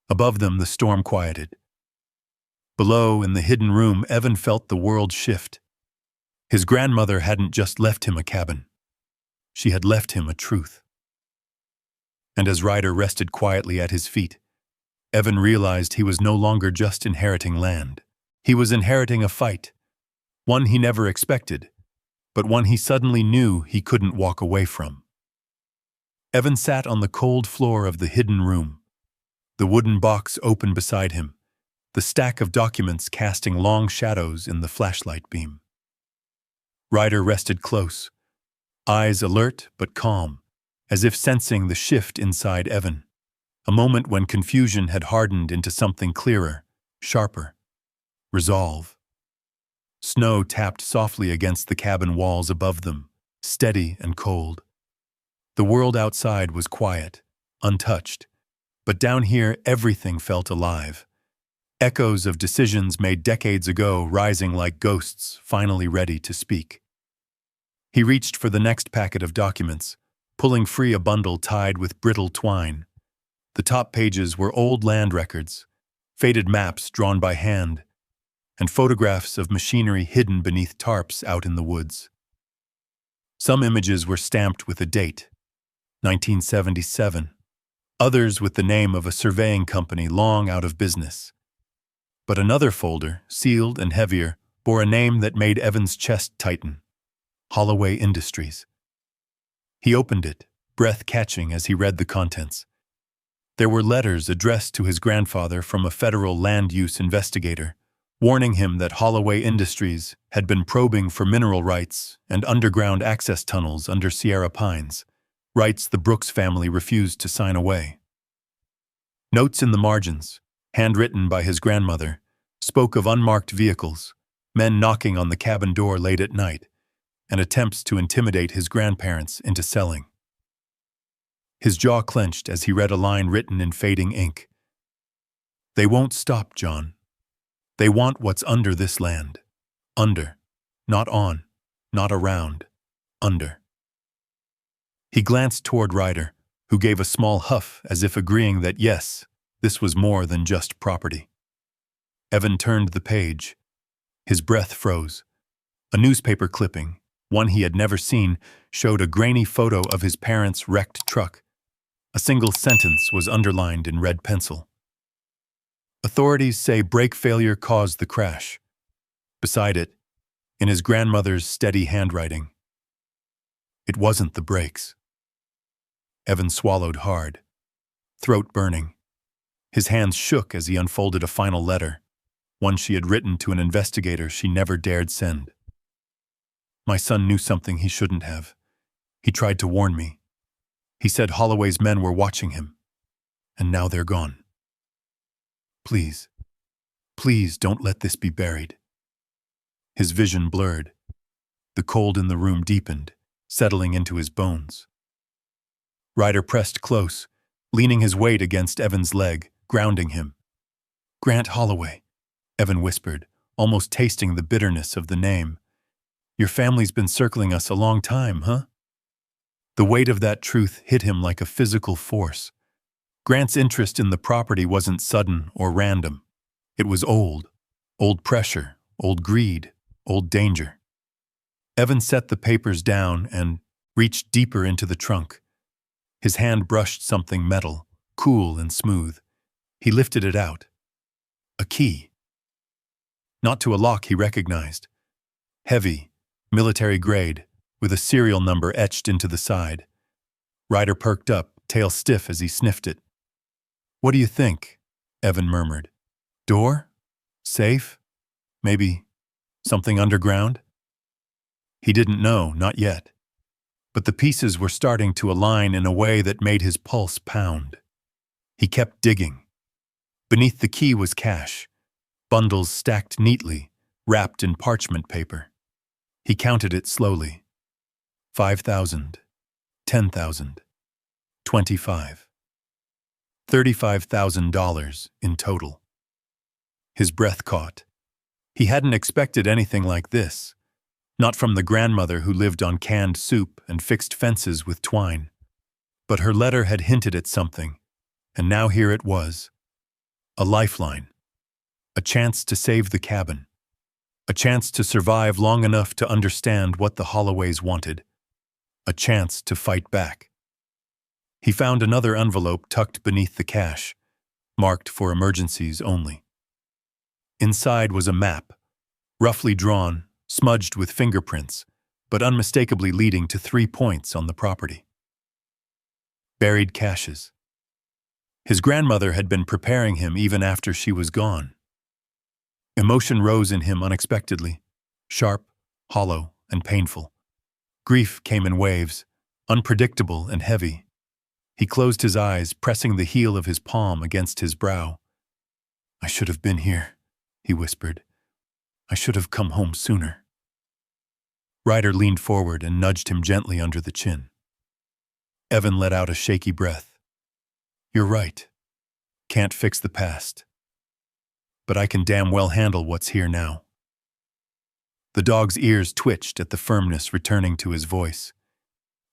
Above them, the storm quieted. Below, in the hidden room, Evan felt the world shift. His grandmother hadn't just left him a cabin. She had left him a truth. And as Ryder rested quietly at his feet, Evan realized he was no longer just inheriting land. He was inheriting a fight, one he never expected, but one he suddenly knew he couldn't walk away from. Evan sat on the cold floor of the hidden room, the wooden box open beside him, the stack of documents casting long shadows in the flashlight beam. Ryder rested close, eyes alert but calm, as if sensing the shift inside Evan, a moment when confusion had hardened into something clearer, sharper. Resolve. Snow tapped softly against the cabin walls above them, steady and cold. The world outside was quiet, untouched, but down here everything felt alive. Echoes of decisions made decades ago rising like ghosts, finally ready to speak. He reached for the next packet of documents, pulling free a bundle tied with brittle twine. The top pages were old land records, faded maps drawn by hand, and photographs of machinery hidden beneath tarps out in the woods. Some images were stamped with a date, 1977, others with the name of a surveying company long out of business. But another folder, sealed and heavier, bore a name that made Evan's chest tighten: Holloway Industries. He opened it, breath catching as he read the contents. There were letters addressed to his grandfather from a federal land use investigator, warning him that Holloway Industries had been probing for mineral rights and underground access tunnels under Sierra Pines, rights the Brooks family refused to sign away. Notes in the margins, handwritten by his grandmother, spoke of unmarked vehicles, men knocking on the cabin door late at night, and attempts to intimidate his grandparents into selling. His jaw clenched as he read a line written in fading ink. "They won't stop, John. They want what's under this land. Under. Not on. Not around. Under." He glanced toward Ryder, who gave a small huff as if agreeing that yes, this was more than just property. Evan turned the page. His breath froze. A newspaper clipping, one he had never seen, showed a grainy photo of his parents' wrecked truck. A single sentence was underlined in red pencil. "Authorities say brake failure caused the crash." Beside it, in his grandmother's steady handwriting, "It wasn't the brakes." Evan swallowed hard, throat burning. His hands shook as he unfolded a final letter, one she had written to an investigator she never dared send. "My son knew something he shouldn't have. He tried to warn me. He said Holloway's men were watching him, and now they're gone. Please, please don't let this be buried." His vision blurred. The cold in the room deepened, settling into his bones. Ryder pressed close, leaning his weight against Evan's leg, grounding him. "Grant Holloway," Evan whispered, almost tasting the bitterness of the name. "Your family's been circling us a long time, huh?" The weight of that truth hit him like a physical force. Grant's interest in the property wasn't sudden or random. It was old pressure, old greed, old danger. Evan set the papers down and reached deeper into the trunk, His hand brushed something metal, cool and smooth. He lifted it out. A key. Not to a lock he recognized. Heavy, military grade, with a serial number etched into the side. Ryder perked up, tail stiff as he sniffed it. "What do you think?" Evan murmured. "Door? Safe? Maybe something underground?" He didn't know, not yet. But the pieces were starting to align in a way that made his pulse pound. He kept digging. Beneath the key was cash, bundles stacked neatly, wrapped in parchment paper. He counted it slowly. 5,000, 10,000, 25. $35,000 in total. His breath caught. He hadn't expected anything like this. Not from the grandmother who lived on canned soup and fixed fences with twine. But her letter had hinted at something, and now here it was. A lifeline. A chance to save the cabin. A chance to survive long enough to understand what the Holloways wanted. A chance to fight back. He found another envelope tucked beneath the cash, marked for emergencies only. Inside was a map, roughly drawn, smudged with fingerprints, but unmistakably leading to 3 points on the property. Buried caches. His grandmother had been preparing him even after she was gone. Emotion rose in him unexpectedly, sharp, hollow, and painful. Grief came in waves, unpredictable and heavy. He closed his eyes, pressing the heel of his palm against his brow. "I should have been here," he whispered. "I should have come home sooner." Ryder leaned forward and nudged him gently under the chin. Evan let out a shaky breath. "You're right. Can't fix the past. But I can damn well handle what's here now." The dog's ears twitched at the firmness returning to his voice.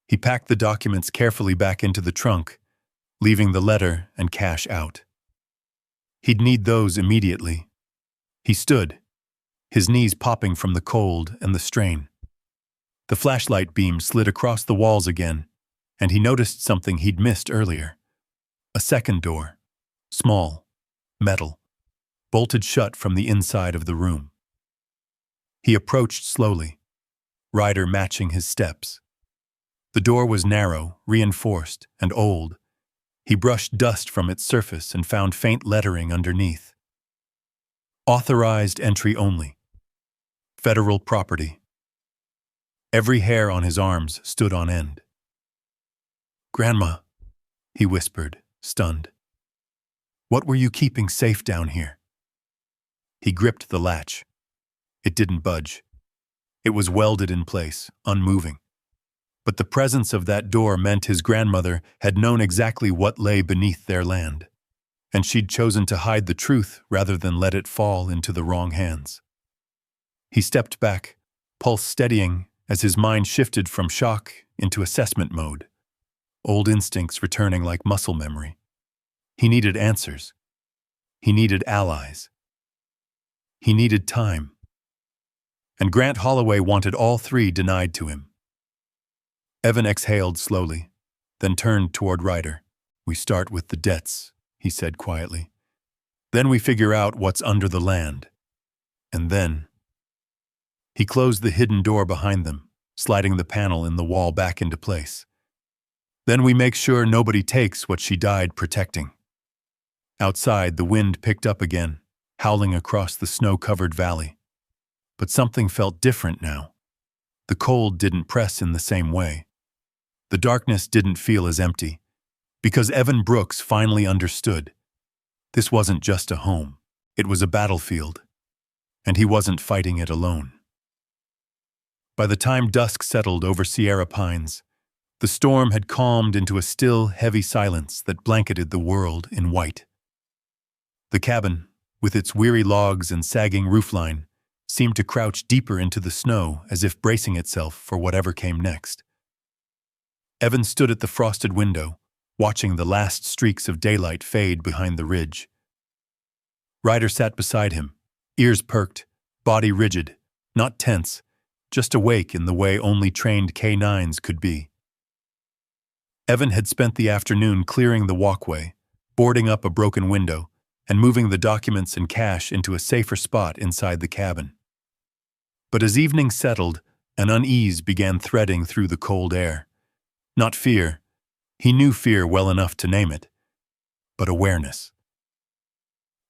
He packed the documents carefully back into the trunk, leaving the letter and cash out. He'd need those immediately. He stood, his knees popping from the cold and the strain. The flashlight beam slid across the walls again, and he noticed something he'd missed earlier. A second door, small, metal, bolted shut from the inside of the room. He approached slowly, Ryder matching his steps. The door was narrow, reinforced, and old. He brushed dust from its surface and found faint lettering underneath. Authorized entry only. Federal property. Every hair on his arms stood on end. "Grandma," he whispered, stunned. "What were you keeping safe down here?" He gripped the latch. It didn't budge. It was welded in place, unmoving. But the presence of that door meant his grandmother had known exactly what lay beneath their land, and she'd chosen to hide the truth rather than let it fall into the wrong hands. He stepped back, pulse steadying as his mind shifted from shock into assessment mode, old instincts returning like muscle memory. He needed answers. He needed allies. He needed time. And Grant Holloway wanted all three denied to him. Evan exhaled slowly, then turned toward Ryder. "We start with the debts," he said quietly. "Then we figure out what's under the land. And then—" He closed the hidden door behind them, sliding the panel in the wall back into place. "Then we make sure nobody takes what she died protecting." Outside, the wind picked up again, howling across the snow-covered valley. But something felt different now. The cold didn't press in the same way. The darkness didn't feel as empty, because Evan Brooks finally understood. This wasn't just a home, it was a battlefield, and he wasn't fighting it alone. By the time dusk settled over Sierra Pines, the storm had calmed into a still, heavy silence that blanketed the world in white. The cabin, with its weary logs and sagging roofline, seemed to crouch deeper into the snow as if bracing itself for whatever came next. Evan stood at the frosted window, watching the last streaks of daylight fade behind the ridge. Ryder sat beside him, ears perked, body rigid, not tense, just awake in the way only trained K9s could be. Evan had spent the afternoon clearing the walkway, boarding up a broken window, and moving the documents and cash into a safer spot inside the cabin. But as evening settled, an unease began threading through the cold air. Not fear. He knew fear well enough to name it. But awareness.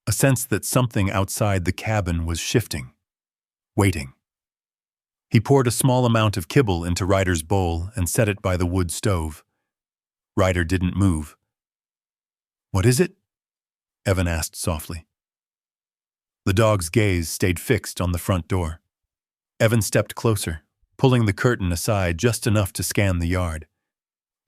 A sense that something outside the cabin was shifting, waiting. He poured a small amount of kibble into Ryder's bowl and set it by the wood stove. Ryder didn't move. "What is it?" Evan asked softly. The dog's gaze stayed fixed on the front door. Evan stepped closer, pulling the curtain aside just enough to scan the yard.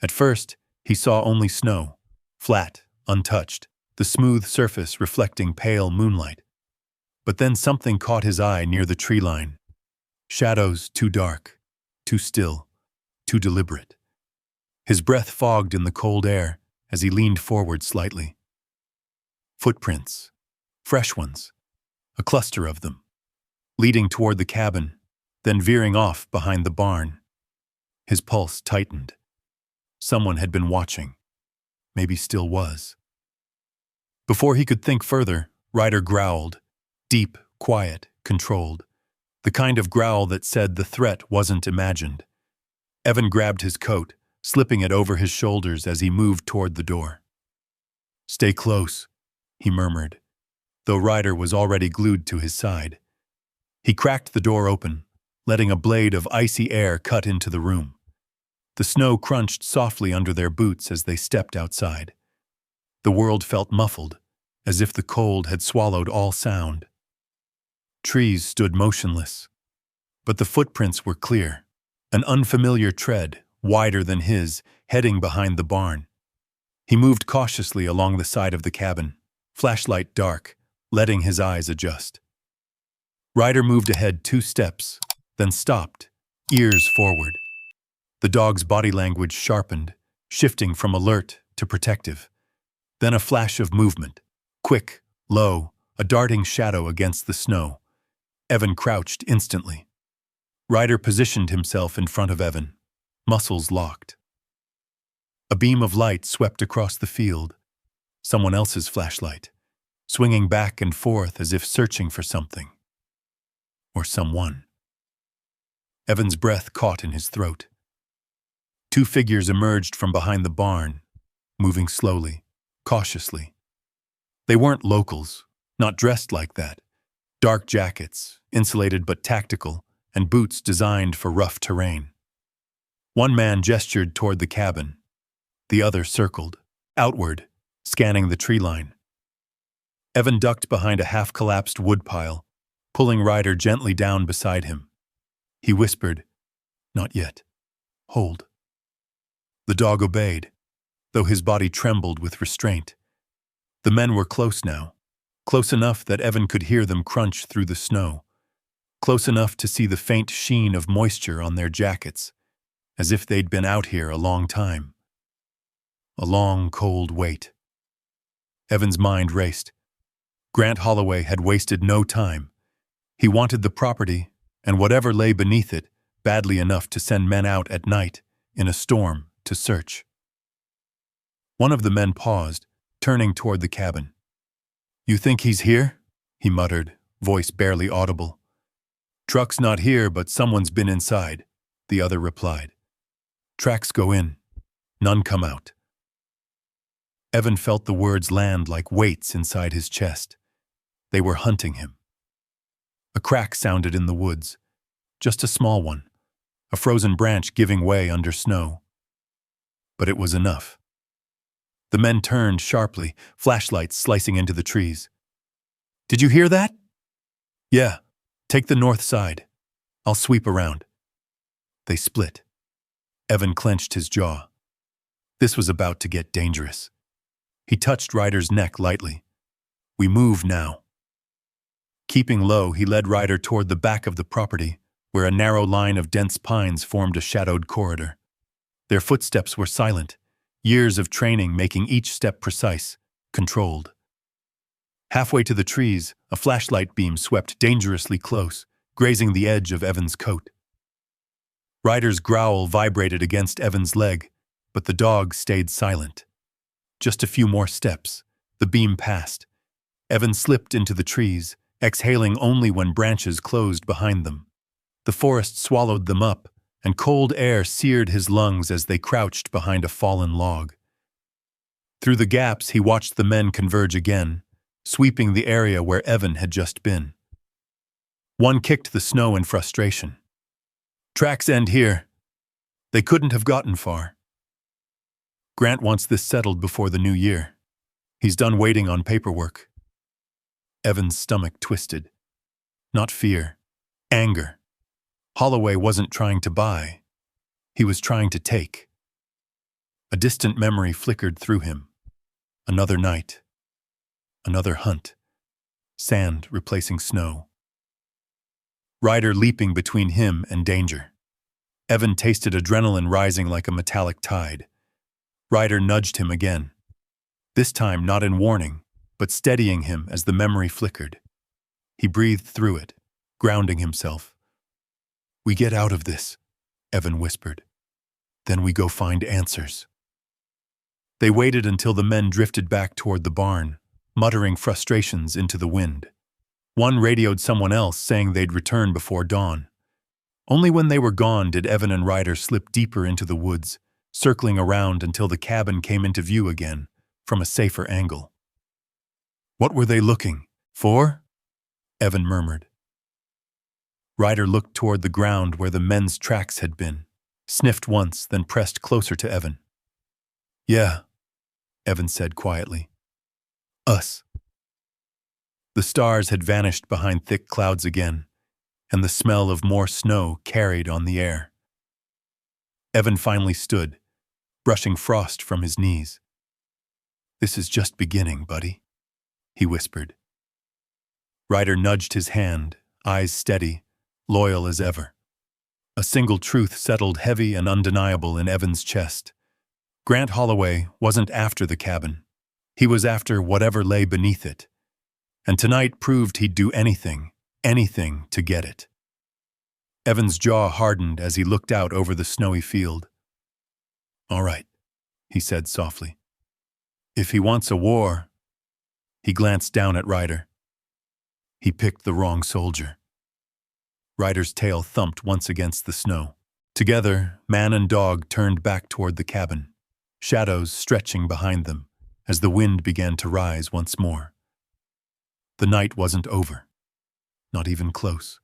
At first, he saw only snow, flat, untouched, the smooth surface reflecting pale moonlight. But then something caught his eye near the tree line. Shadows too dark, too still, too deliberate. His breath fogged in the cold air as he leaned forward slightly. Footprints, fresh ones, a cluster of them, leading toward the cabin, then veering off behind the barn. His pulse tightened. Someone had been watching, maybe still was. Before he could think further, Ryder growled, deep, quiet, controlled, the kind of growl that said the threat wasn't imagined. Evan grabbed his coat, slipping it over his shoulders as he moved toward the door. "Stay close," he murmured, though Ryder was already glued to his side. He cracked the door open, letting a blade of icy air cut into the room. The snow crunched softly under their boots as they stepped outside. The world felt muffled, as if the cold had swallowed all sound. Trees stood motionless, but the footprints were clear, an unfamiliar tread, wider than his, heading behind the barn. He moved cautiously along the side of the cabin, flashlight dark, letting his eyes adjust. Ryder moved ahead 2 steps, then stopped, ears forward. The dog's body language sharpened, shifting from alert to protective. Then a flash of movement, quick, low, a darting shadow against the snow. Evan crouched instantly. Ryder positioned himself in front of Evan, muscles locked. A beam of light swept across the field, someone else's flashlight, swinging back and forth as if searching for something. Or someone. Evan's breath caught in his throat. 2 figures emerged from behind the barn, moving slowly, cautiously. They weren't locals, not dressed like that. Dark jackets, insulated but tactical, and boots designed for rough terrain. One man gestured toward the cabin. The other circled, outward, scanning the tree line. Evan ducked behind a half-collapsed woodpile, pulling Ryder gently down beside him. He whispered, "Not yet. Hold." The dog obeyed, though his body trembled with restraint. The men were close now, close enough that Evan could hear them crunch through the snow, close enough to see the faint sheen of moisture on their jackets, as if they'd been out here a long time. A long, cold wait. Evan's mind raced. Grant Holloway had wasted no time. He wanted the property, and whatever lay beneath it, badly enough to send men out at night, in a storm, to search. One of the men paused, turning toward the cabin. "You think he's here?" he muttered, voice barely audible. "Truck's not here, but someone's been inside," the other replied. "Tracks go in. None come out." Evan felt the words land like weights inside his chest. They were hunting him. A crack sounded in the woods, just a small one, a frozen branch giving way under snow. But it was enough. The men turned sharply, flashlights slicing into the trees. "Did you hear that?" "Yeah, take the north side. I'll sweep around." They split. Evan clenched his jaw. This was about to get dangerous. He touched Ryder's neck lightly. "We move now." Keeping low, he led Ryder toward the back of the property, where a narrow line of dense pines formed a shadowed corridor. Their footsteps were silent, years of training making each step precise, controlled. Halfway to the trees, a flashlight beam swept dangerously close, grazing the edge of Evan's coat. Ryder's growl vibrated against Evan's leg, but the dog stayed silent. Just a few more steps. The beam passed. Evan slipped into the trees, exhaling only when branches closed behind them. The forest swallowed them up, and cold air seared his lungs as they crouched behind a fallen log. Through the gaps, he watched the men converge again, sweeping the area where Evan had just been. One kicked the snow in frustration. "Tracks end here. They couldn't have gotten far. Grant wants this settled before the new year. He's done waiting on paperwork." Evan's stomach twisted. Not fear, anger. Holloway wasn't trying to buy. He was trying to take. A distant memory flickered through him. Another night. Another hunt. Sand replacing snow. Ryder leaping between him and danger. Evan tasted adrenaline rising like a metallic tide. Ryder nudged him again. This time not in warning, but steadying him as the memory flickered. He breathed through it, grounding himself. "We get out of this," Evan whispered. "Then we go find answers." They waited until the men drifted back toward the barn, muttering frustrations into the wind. One radioed someone else saying they'd return before dawn. Only when they were gone did Evan and Ryder slip deeper into the woods, circling around until the cabin came into view again, from a safer angle. "What were they looking for?" Evan murmured. Ryder looked toward the ground where the men's tracks had been, sniffed once, then pressed closer to Evan. "Yeah," Evan said quietly. "Us." The stars had vanished behind thick clouds again, and the smell of more snow carried on the air. Evan finally stood, brushing frost from his knees. "This is just beginning, buddy," he whispered. Ryder nudged his hand, eyes steady, loyal as ever. A single truth settled heavy and undeniable in Evan's chest. Grant Holloway wasn't after the cabin. He was after whatever lay beneath it. And tonight proved he'd do anything to get it. Evan's jaw hardened as he looked out over the snowy field. "All right," he said softly. "If he wants a war..." He glanced down at Ryder. He picked the wrong soldier. Ryder's tail thumped once against the snow. Together, man and dog turned back toward the cabin, shadows stretching behind them as the wind began to rise once more. The night wasn't over, not even close.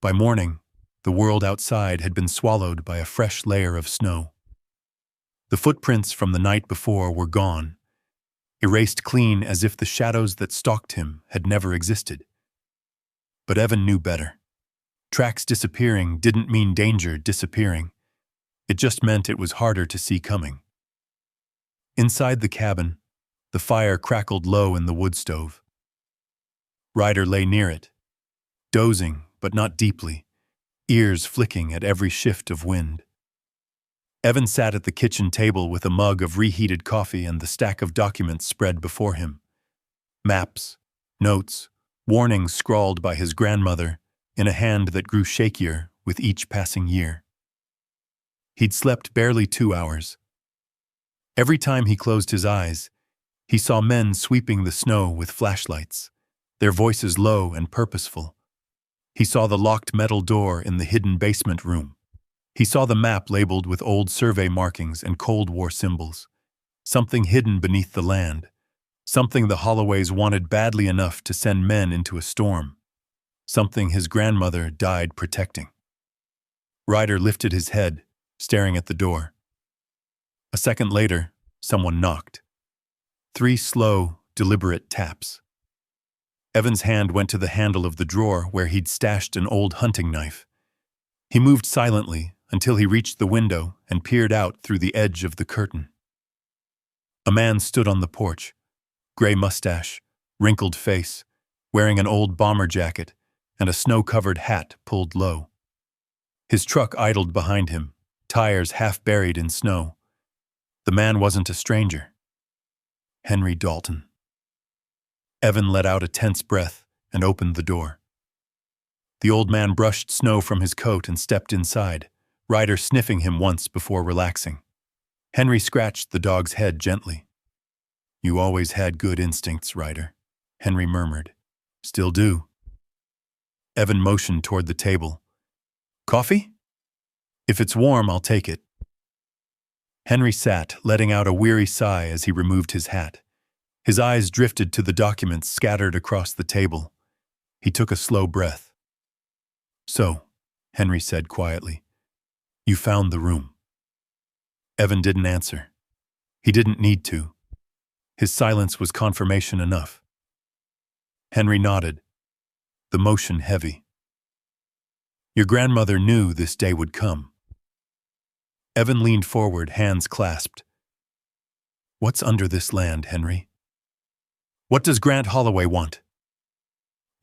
By morning, the world outside had been swallowed by a fresh layer of snow. The footprints from the night before were gone, erased clean as if the shadows that stalked him had never existed. But Evan knew better. Tracks disappearing didn't mean danger disappearing. It just meant it was harder to see coming. Inside the cabin, the fire crackled low in the wood stove. Ryder lay near it, dozing but not deeply, ears flicking at every shift of wind. Evan sat at the kitchen table with a mug of reheated coffee and the stack of documents spread before him. Maps, notes, warnings scrawled by his grandmother in a hand that grew shakier with each passing year. He'd slept barely 2 hours. Every time he closed his eyes, he saw men sweeping the snow with flashlights, their voices low and purposeful. He saw the locked metal door in the hidden basement room. He saw the map labeled with old survey markings and Cold War symbols, something hidden beneath the land, something the Holloways wanted badly enough to send men into a storm, something his grandmother died protecting. Ryder lifted his head, staring at the door. A second later, someone knocked. 3 slow, deliberate taps. Evan's hand went to the handle of the drawer where he'd stashed an old hunting knife. He moved silently until he reached the window and peered out through the edge of the curtain. A man stood on the porch, gray mustache, wrinkled face, wearing an old bomber jacket and a snow-covered hat pulled low. His truck idled behind him, tires half buried in snow. The man wasn't a stranger. Henry Dalton. Evan let out a tense breath and opened the door. The old man brushed snow from his coat and stepped inside, Ryder sniffing him once before relaxing. Henry scratched the dog's head gently. "You always had good instincts, Ryder," Henry murmured. "Still do." Evan motioned toward the table. "Coffee? If it's warm, I'll take it." Henry sat, letting out a weary sigh as he removed his hat. His eyes drifted to the documents scattered across the table. He took a slow breath. "So," Henry said quietly, "you found the room." Evan didn't answer. He didn't need to. His silence was confirmation enough. Henry nodded, the motion heavy. "Your grandmother knew this day would come." Evan leaned forward, hands clasped. "What's under this land, Henry? What does Grant Holloway want?"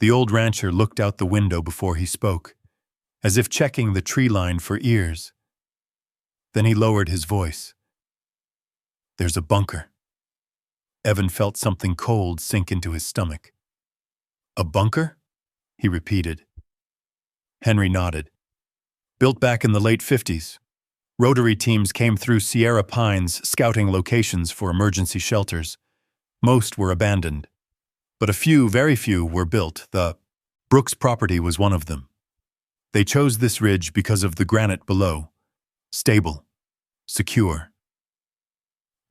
The old rancher looked out the window before he spoke, as if checking the tree line for ears. Then he lowered his voice. "There's a bunker." Evan felt something cold sink into his stomach. "A bunker?" he repeated. Henry nodded. "Built back in the late 50s. Rotary teams came through Sierra Pines scouting locations for emergency shelters. Most were abandoned, but a few, very few, were built. The Brooks property was one of them. They chose this ridge because of the granite below. Stable. Secure."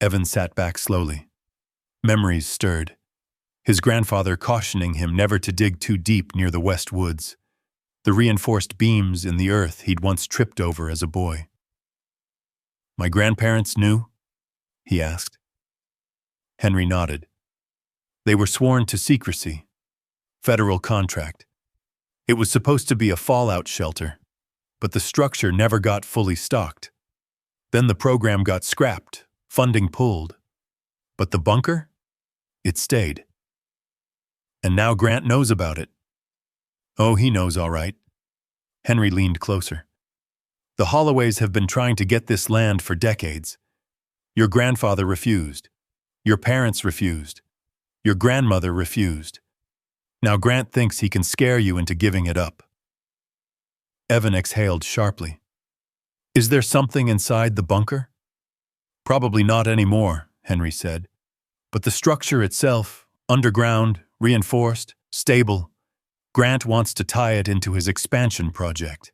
Evan sat back slowly. Memories stirred. His grandfather cautioning him never to dig too deep near the west woods. The reinforced beams in the earth he'd once tripped over as a boy. "My grandparents knew?" he asked. Henry nodded. "They were sworn to secrecy. Federal contract. It was supposed to be a fallout shelter, but the structure never got fully stocked. Then the program got scrapped, funding pulled. But the bunker? It stayed. And now Grant knows about it." "Oh, he knows all right." Henry leaned closer. "The Holloways have been trying to get this land for decades. Your grandfather refused. Your parents refused. Your grandmother refused. Now Grant thinks he can scare you into giving it up." Evan exhaled sharply. "Is there something inside the bunker?" "Probably not anymore," Henry said. "But the structure itself, underground, reinforced, stable, Grant wants to tie it into his expansion project.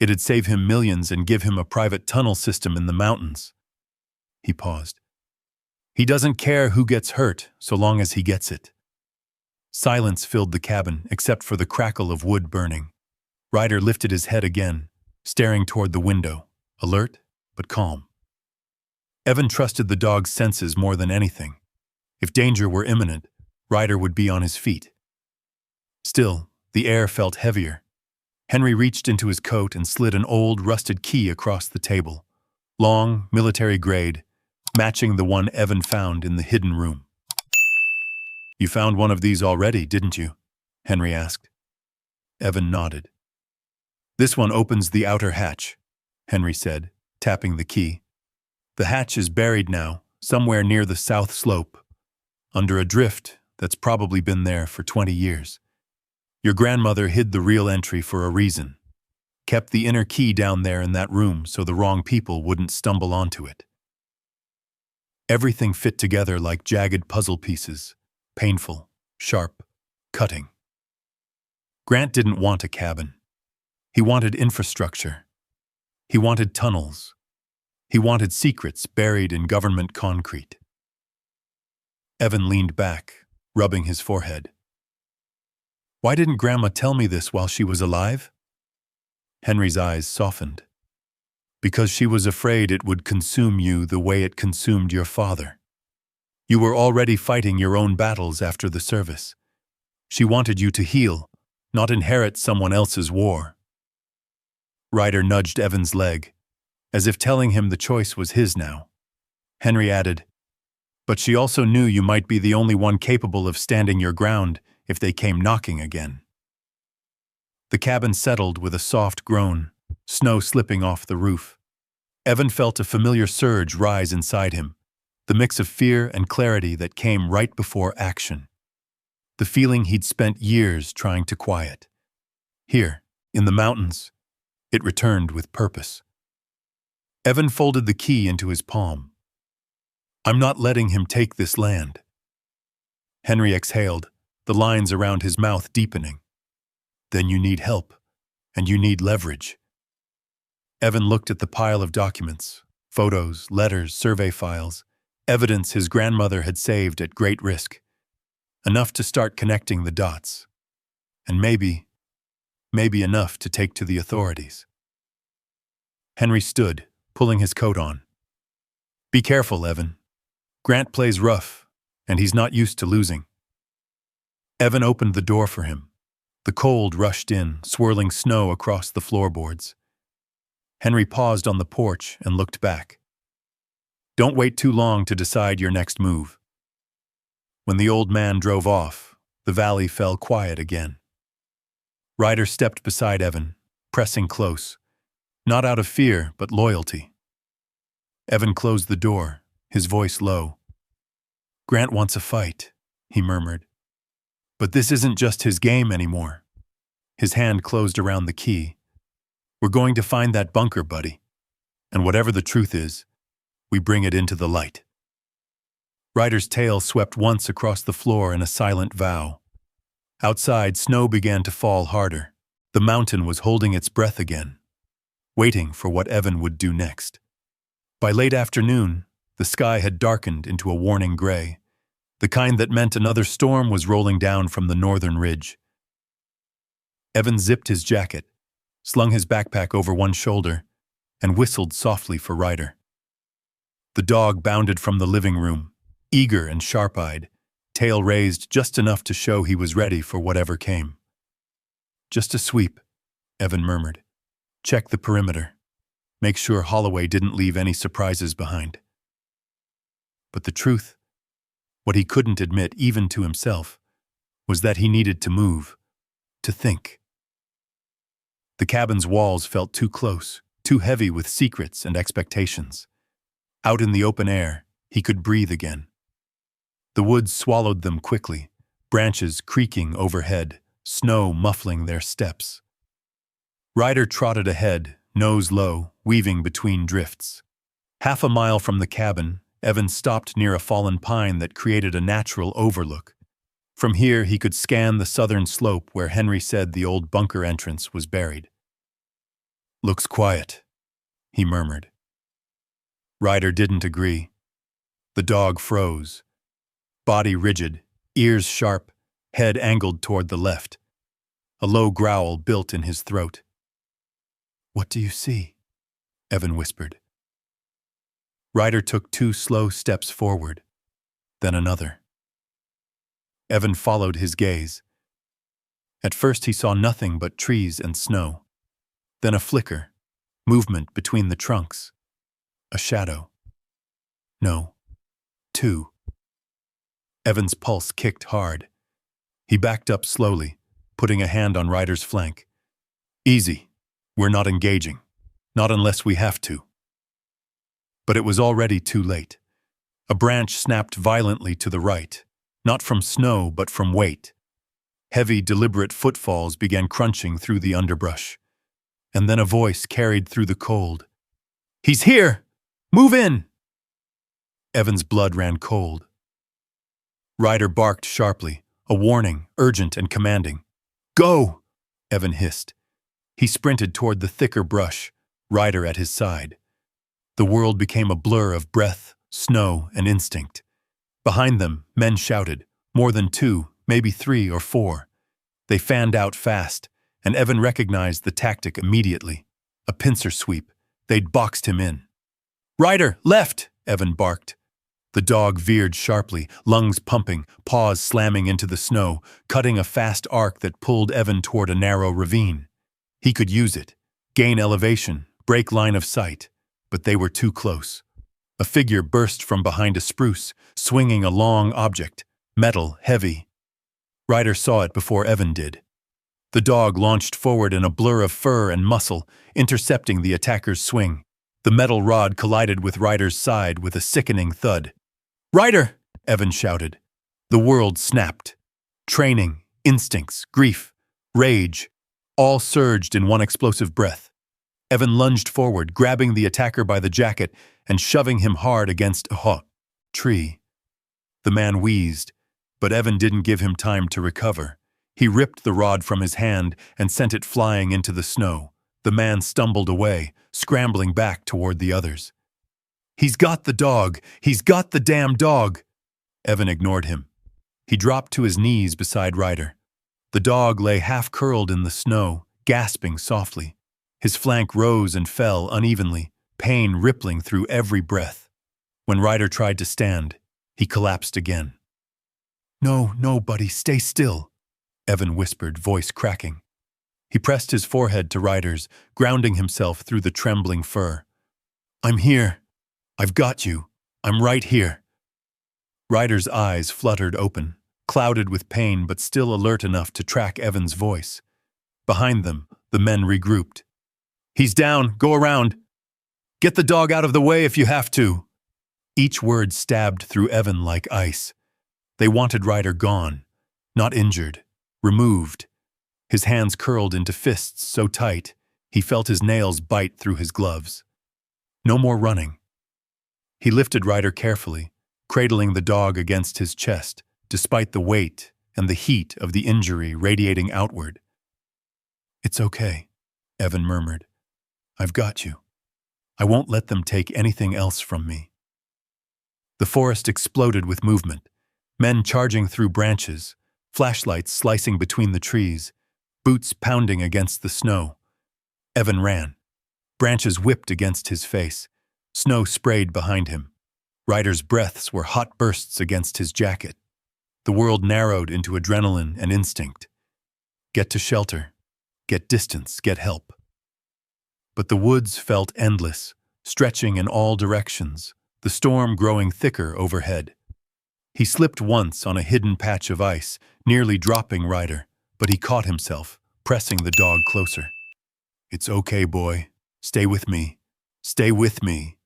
It'd save him millions and give him a private tunnel system in the mountains." He paused. "He doesn't care who gets hurt so long as he gets it." Silence filled the cabin, except for the crackle of wood burning. Ryder lifted his head again, staring toward the window, alert but calm. Evan trusted the dog's senses more than anything. If danger were imminent, Ryder would be on his feet. Still, the air felt heavier. Henry reached into his coat and slid an old, rusted key across the table. Long, military-grade, matching the one Evan found in the hidden room. "You found one of these already, didn't you?" Henry asked. Evan nodded. "This one opens the outer hatch," Henry said, tapping the key. "The hatch is buried now, somewhere near the south slope, under a drift that's probably been there for 20 years. Your grandmother hid the real entry for a reason. Kept the inner key down there in that room so the wrong people wouldn't stumble onto it." Everything fit together like jagged puzzle pieces, painful, sharp, cutting. Grant didn't want a cabin. He wanted infrastructure. He wanted tunnels. He wanted secrets buried in government concrete. Evan leaned back, rubbing his forehead. "Why didn't Grandma tell me this while she was alive?" Henry's eyes softened. "Because she was afraid it would consume you the way it consumed your father. You were already fighting your own battles after the service. She wanted you to heal, not inherit someone else's war." Ryder nudged Evan's leg, as if telling him the choice was his now. Henry added, "But she also knew you might be the only one capable of standing your ground if they came knocking again." The cabin settled with a soft groan, snow slipping off the roof. Evan felt a familiar surge rise inside him, the mix of fear and clarity that came right before action. The feeling he'd spent years trying to quiet. Here, in the mountains, it returned with purpose. Evan folded the key into his palm, I'm not letting him take this land. Henry exhaled, the lines around his mouth deepening. Then you need help, and you need leverage. Evan looked at the pile of documents, photos, letters, survey files, evidence his grandmother had saved at great risk. Enough to start connecting the dots. And maybe enough to take to the authorities. Henry stood, pulling his coat on. Be careful, Evan. Grant plays rough, and he's not used to losing. Evan opened the door for him. The cold rushed in, swirling snow across the floorboards. Henry paused on the porch and looked back. Don't wait too long to decide your next move. When the old man drove off, the valley fell quiet again. Ryder stepped beside Evan, pressing close, not out of fear but loyalty. Evan closed the door, his voice low. Grant wants a fight, he murmured. But this isn't just his game anymore. His hand closed around the key. We're going to find that bunker, buddy. And whatever the truth is, we bring it into the light. Ryder's tail swept once across the floor in a silent vow. Outside, snow began to fall harder. The mountain was holding its breath again, waiting for what Evan would do next. By late afternoon, the sky had darkened into a warning gray, the kind that meant another storm was rolling down from the northern ridge. Evan zipped his jacket, slung his backpack over one shoulder, and whistled softly for Ryder. The dog bounded from the living room, eager and sharp-eyed, tail raised just enough to show he was ready for whatever came. Just a sweep, Evan murmured. Check the perimeter. Make sure Holloway didn't leave any surprises behind. But the truth, what he couldn't admit even to himself, was that he needed to move, to think. The cabin's walls felt too close, too heavy with secrets and expectations. Out in the open air, he could breathe again. The woods swallowed them quickly, branches creaking overhead, snow muffling their steps. Ryder trotted ahead, nose low, weaving between drifts. Half a mile from the cabin, Evan stopped near a fallen pine that created a natural overlook. From here, he could scan the southern slope where Henry said the old bunker entrance was buried. Looks quiet, he murmured. Ryder didn't agree. The dog froze. Body rigid, ears sharp, head angled toward the left. A low growl built in his throat. What do you see? Evan whispered. Ryder took 2 slow steps forward, then another. Evan followed his gaze. At first he saw nothing but trees and snow. Then a flicker, movement between the trunks. A shadow. No. 2. Evan's pulse kicked hard. He backed up slowly, putting a hand on Ryder's flank. Easy. We're not engaging. Not unless we have to. But it was already too late. A branch snapped violently to the right, not from snow but from weight. Heavy, deliberate footfalls began crunching through the underbrush. And then a voice carried through the cold. He's here! Move in! Evan's blood ran cold. Ryder barked sharply, a warning, urgent and commanding. Go! Evan hissed. He sprinted toward the thicker brush, Ryder at his side. The world became a blur of breath, snow, and instinct. Behind them, men shouted, more than 2, maybe 3 or 4. They fanned out fast, and Evan recognized the tactic immediately. A pincer sweep. They'd boxed him in. Ryder, left! Evan barked. The dog veered sharply, lungs pumping, paws slamming into the snow, cutting a fast arc that pulled Evan toward a narrow ravine. He could use it, gain elevation, break line of sight, but they were too close. A figure burst from behind a spruce, swinging a long object, metal, heavy. Ryder saw it before Evan did. The dog launched forward in a blur of fur and muscle, intercepting the attacker's swing. The metal rod collided with Ryder's side with a sickening thud. Ryder! Evan shouted. The world snapped. Training, instincts, grief, rage, all surged in one explosive breath. Evan lunged forward, grabbing the attacker by the jacket and shoving him hard against a hawk. Tree. The man wheezed, but Evan didn't give him time to recover. He ripped the rod from his hand and sent it flying into the snow. The man stumbled away, scrambling back toward the others. "He's got the dog! He's got the damn dog!" Evan ignored him. He dropped to his knees beside Ryder. The dog lay half-curled in the snow, gasping softly. His flank rose and fell unevenly, pain rippling through every breath. When Ryder tried to stand, he collapsed again. "No, no, buddy, stay still," Evan whispered, voice cracking. He pressed his forehead to Ryder's, grounding himself through the trembling fur. "I'm here. I've got you. I'm right here." Ryder's eyes fluttered open, clouded with pain but still alert enough to track Evan's voice. Behind them, the men regrouped. "He's down. Go around. Get the dog out of the way if you have to." Each word stabbed through Evan like ice. They wanted Ryder gone, not injured, removed. His hands curled into fists so tight, he felt his nails bite through his gloves. No more running. He lifted Ryder carefully, cradling the dog against his chest, despite the weight and the heat of the injury radiating outward. "It's okay," Evan murmured. "I've got you. I won't let them take anything else from me." The forest exploded with movement, men charging through branches, flashlights slicing between the trees, boots pounding against the snow. Evan ran. Branches whipped against his face. Snow sprayed behind him. Ryder's breaths were hot bursts against his jacket. The world narrowed into adrenaline and instinct. Get to shelter. Get distance. Get help. But the woods felt endless, stretching in all directions, the storm growing thicker overhead. He slipped once on a hidden patch of ice, nearly dropping Ryder, but he caught himself, pressing the dog closer. "It's okay, boy. Stay with me. Stay with me."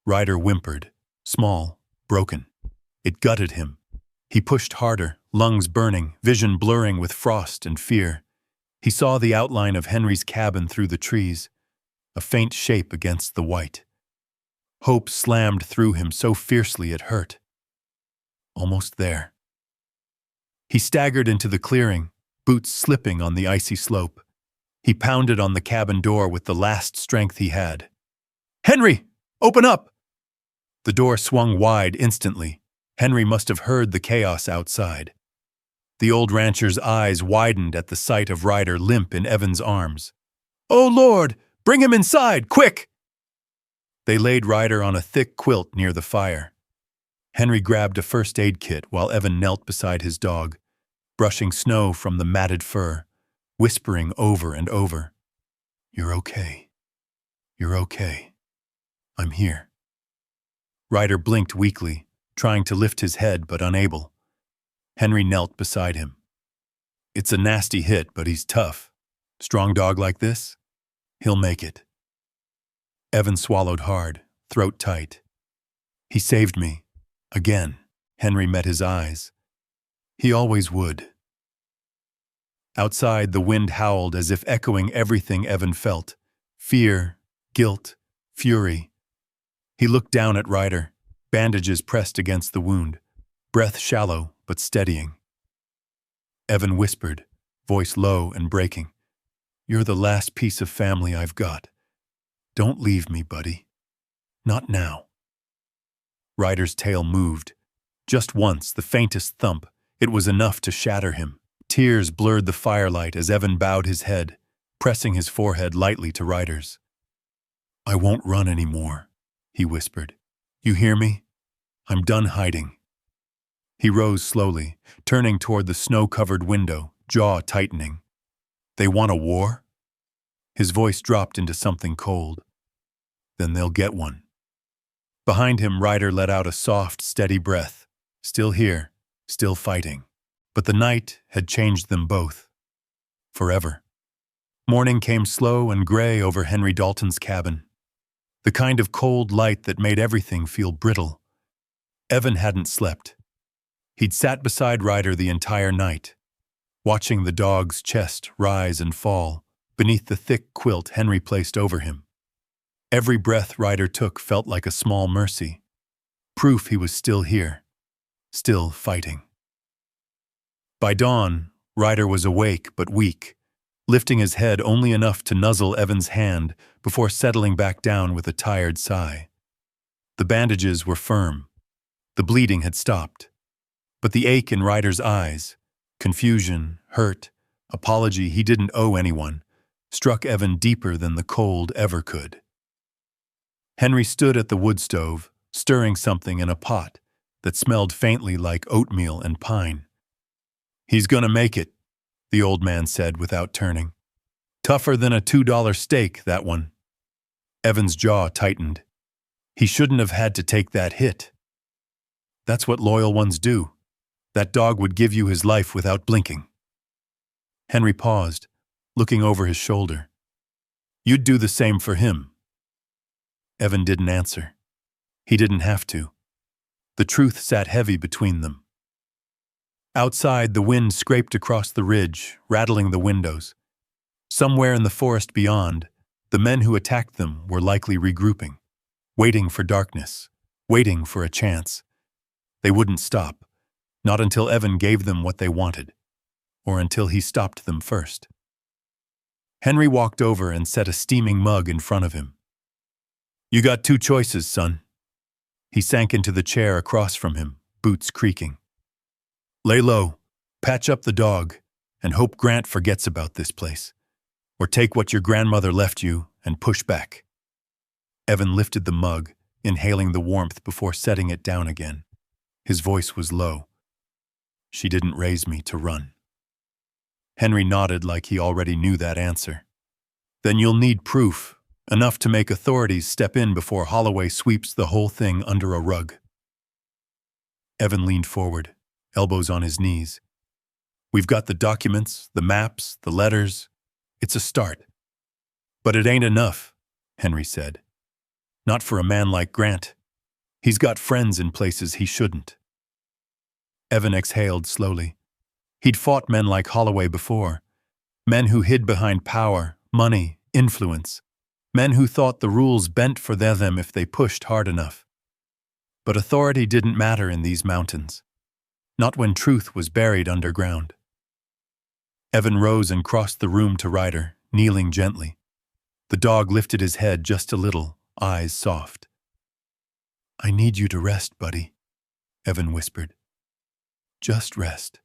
Ryder whimpered, small, broken. It gutted him. He pushed harder, lungs burning, vision blurring with frost and fear. He saw the outline of Henry's cabin through the trees, a faint shape against the white. Hope slammed through him so fiercely it hurt. Almost there. He staggered into the clearing, boots slipping on the icy slope. He pounded on the cabin door with the last strength he had. "Henry! Open up!" The door swung wide instantly. Henry must have heard the chaos outside. The old rancher's eyes widened at the sight of Ryder limp in Evan's arms. "Oh, Lord! Bring him inside! Quick!" They laid Ryder on a thick quilt near the fire. Henry grabbed a first aid kit while Evan knelt beside his dog, brushing snow from the matted fur, whispering over and over, "You're okay. You're okay. I'm here." Ryder blinked weakly, trying to lift his head but unable. Henry knelt beside him. "It's a nasty hit, but he's tough. Strong dog like this? He'll make it." Evan swallowed hard, throat tight. "He saved me. Again." Henry met his eyes. "He always would." Outside, the wind howled as if echoing everything Evan felt. Fear, guilt, fury. He looked down at Ryder, bandages pressed against the wound, breath shallow but steadying. Evan whispered, voice low and breaking, "You're the last piece of family I've got. Don't leave me, buddy. Not now." Ryder's tail moved. Just once, the faintest thump. It was enough to shatter him. Tears blurred the firelight as Evan bowed his head, pressing his forehead lightly to Ryder's. "I won't run anymore," he whispered. "You hear me? I'm done hiding." He rose slowly, turning toward the snow-covered window, jaw tightening. "They want a war?" His voice dropped into something cold. "Then they'll get one." Behind him, Ryder let out a soft, steady breath. Still here, still fighting. But the night had changed them both. Forever. Morning came slow and gray over Henry Dalton's cabin. The kind of cold light that made everything feel brittle. Evan hadn't slept. He'd sat beside Ryder the entire night, watching the dog's chest rise and fall beneath the thick quilt Henry placed over him. Every breath Ryder took felt like a small mercy. Proof he was still here, still fighting. By dawn, Ryder was awake but weak, lifting his head only enough to nuzzle Evan's hand before settling back down with a tired sigh. The bandages were firm. The bleeding had stopped. But the ache in Ryder's eyes, confusion, hurt, apology he didn't owe anyone, struck Evan deeper than the cold ever could. Henry stood at the wood stove, stirring something in a pot that smelled faintly like oatmeal and pine. "He's gonna make it," the old man said without turning. "Tougher than a $2 steak, that one." Evan's jaw tightened. He shouldn't have had to take that hit. That's what loyal ones do. That dog would give you his life without blinking. Henry paused, looking over his shoulder. "You'd do the same for him." Evan didn't answer. He didn't have to. The truth sat heavy between them. Outside, the wind scraped across the ridge, rattling the windows. Somewhere in the forest beyond, the men who attacked them were likely regrouping, waiting for darkness, waiting for a chance. They wouldn't stop, not until Evan gave them what they wanted, or until he stopped them first. Henry walked over and set a steaming mug in front of him. "You got two choices, son." He sank into the chair across from him, boots creaking. "Lay low, patch up the dog, and hope Grant forgets about this place. Or take what your grandmother left you and push back." Evan lifted the mug, inhaling the warmth before setting it down again. His voice was low. "She didn't raise me to run." Henry nodded like he already knew that answer. "Then you'll need proof, enough to make authorities step in before Holloway sweeps the whole thing under a rug." Evan leaned forward, elbows on his knees. "We've got the documents, the maps, the letters. It's a start." "But it ain't enough," Henry said. "Not for a man like Grant. He's got friends in places he shouldn't." Evan exhaled slowly. He'd fought men like Holloway before. Men who hid behind power, money, influence. Men who thought the rules bent for them if they pushed hard enough. But authority didn't matter in these mountains. Not when truth was buried underground. Evan rose and crossed the room to Ryder, kneeling gently. The dog lifted his head just a little, eyes soft. "I need you to rest, buddy," Evan whispered. "Just rest.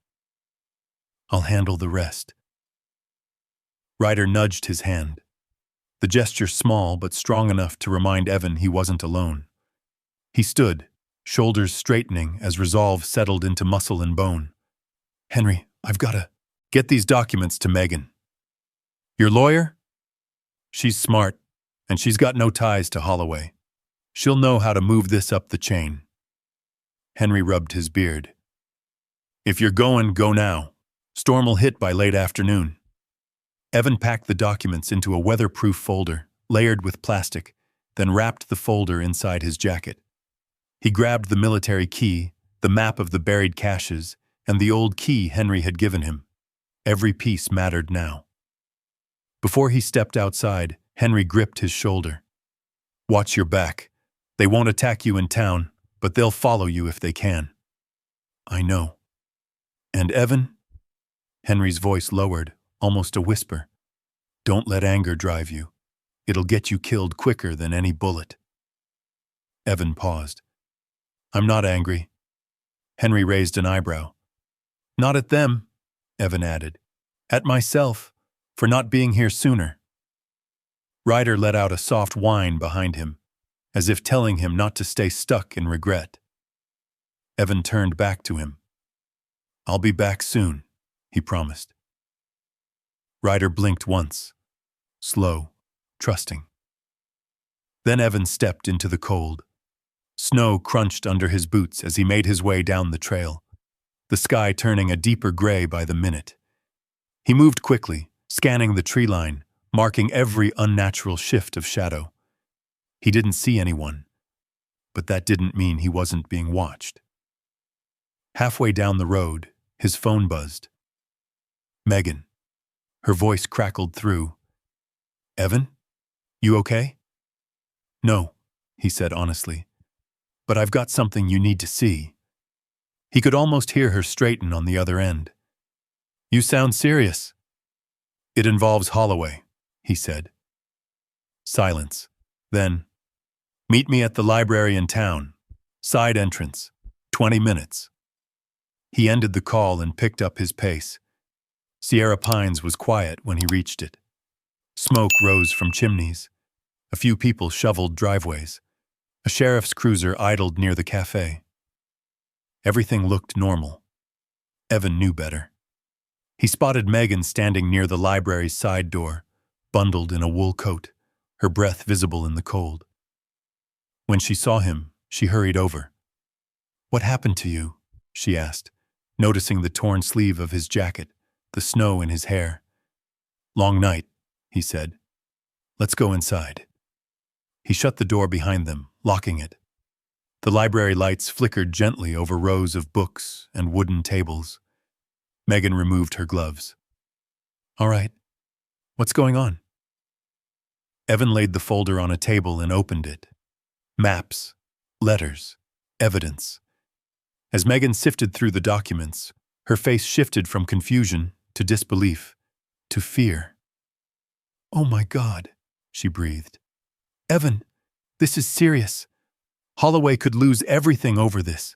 I'll handle the rest." Ryder nudged his hand. The gesture small but strong enough to remind Evan he wasn't alone. He stood, shoulders straightening as resolve settled into muscle and bone. "Henry, I've got to get these documents to Megan." "Your lawyer?" "She's smart, and she's got no ties to Holloway. She'll know how to move this up the chain." Henry rubbed his beard. "If you're going, go now. Storm will hit by late afternoon." Evan packed the documents into a weatherproof folder, layered with plastic, then wrapped the folder inside his jacket. He grabbed the military key, the map of the buried caches, and the old key Henry had given him. Every piece mattered now. Before he stepped outside, Henry gripped his shoulder. "Watch your back. They won't attack you in town, but they'll follow you if they can." "I know." "And Evan?" Henry's voice lowered, almost a whisper. "Don't let anger drive you. It'll get you killed quicker than any bullet." Evan paused. "I'm not angry." Henry raised an eyebrow. "Not at them," Evan added. "At myself, for not being here sooner." Ryder let out a soft whine behind him, as if telling him not to stay stuck in regret. Evan turned back to him. "I'll be back soon," he promised. Ryder blinked once, slow, trusting. Then Evan stepped into the cold. Snow crunched under his boots as he made his way down the trail, the sky turning a deeper gray by the minute. He moved quickly, scanning the tree line, marking every unnatural shift of shadow. He didn't see anyone, but that didn't mean he wasn't being watched. Halfway down the road, his phone buzzed. Megan. Her voice crackled through. "Evan? You okay?" "No," he said honestly. but I've got something you need to see." He could almost hear her straighten on the other end. "You sound serious." "It involves Holloway," he said. Silence. Then, "Meet me at the library in town. Side entrance. 20 minutes." He ended the call and picked up his pace. Sierra Pines was quiet when he reached it. Smoke rose from chimneys. A few people shoveled driveways. A sheriff's cruiser idled near the cafe. Everything looked normal. Evan knew better. He spotted Megan standing near the library's side door, bundled in a wool coat, her breath visible in the cold. When she saw him, she hurried over. "What happened to you?" she asked, noticing the torn sleeve of his jacket, the snow in his hair. "Long night," he said. "Let's go inside." He shut the door behind them, locking it. The library lights flickered gently over rows of books and wooden tables. Megan removed her gloves. "All right. What's going on?" Evan laid the folder on a table and opened it. Maps, letters, evidence. As Megan sifted through the documents, her face shifted from confusion to disbelief, to fear. "Oh my God," she breathed. "Evan, this is serious. Holloway could lose everything over this.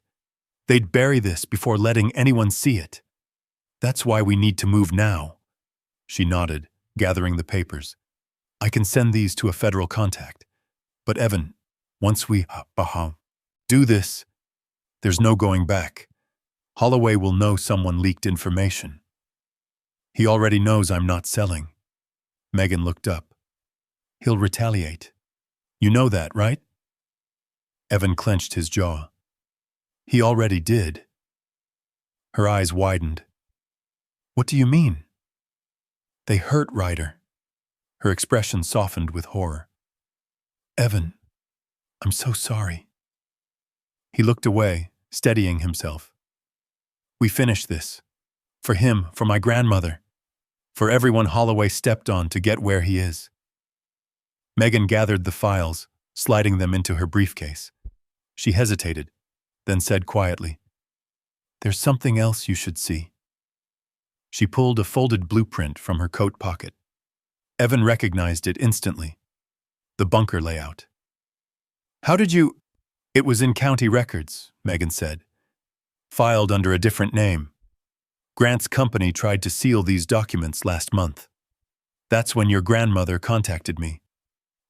They'd bury this before letting anyone see it. That's why we need to move now." She nodded, gathering the papers. "I can send these to a federal contact. But Evan, once we do this, there's no going back. Holloway will know someone leaked information. He already knows I'm not selling." Megan looked up. "He'll retaliate. You know that, right?" Evan clenched his jaw. "He already did." Her eyes widened. "What do you mean?" "They hurt Ryder." Her expression softened with horror. "Evan, I'm so sorry." He looked away, steadying himself. "We finished this. For him, for my grandmother, for everyone Holloway stepped on to get where he is." Megan gathered the files, sliding them into her briefcase. She hesitated, then said quietly, "There's something else you should see." She pulled a folded blueprint from her coat pocket. Evan recognized it instantly. The bunker layout. "How did you—" "It was in county records," Megan said. "Filed under a different name. Grant's company tried to seal these documents last month. That's when your grandmother contacted me.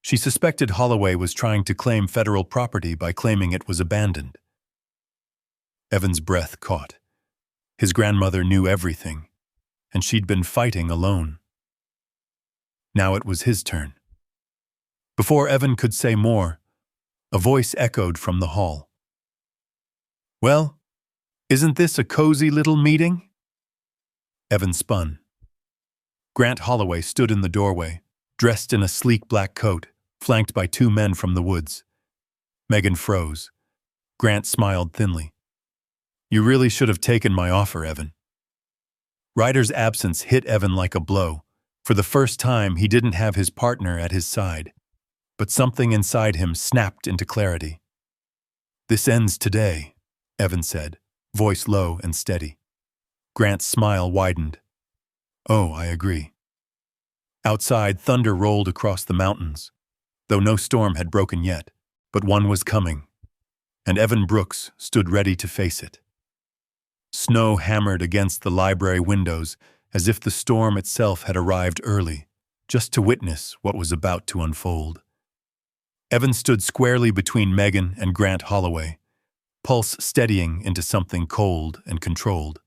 She suspected Holloway was trying to claim federal property by claiming it was abandoned." Evan's breath caught. His grandmother knew everything, and she'd been fighting alone. Now it was his turn. Before Evan could say more, a voice echoed from the hall. "Well, isn't this a cozy little meeting?" Evan spun. Grant Holloway stood in the doorway, dressed in a sleek black coat, flanked by two men from the woods. Megan froze. Grant smiled thinly. "You really should have taken my offer, Evan." Ryder's absence hit Evan like a blow. For the first time, he didn't have his partner at his side. But something inside him snapped into clarity. "This ends today," Evan said, voice low and steady. Grant's smile widened. "Oh, I agree." Outside, thunder rolled across the mountains, though no storm had broken yet, but one was coming, and Evan Brooks stood ready to face it. Snow hammered against the library windows as if the storm itself had arrived early, just to witness what was about to unfold. Evan stood squarely between Megan and Grant Holloway, pulse steadying into something cold and controlled.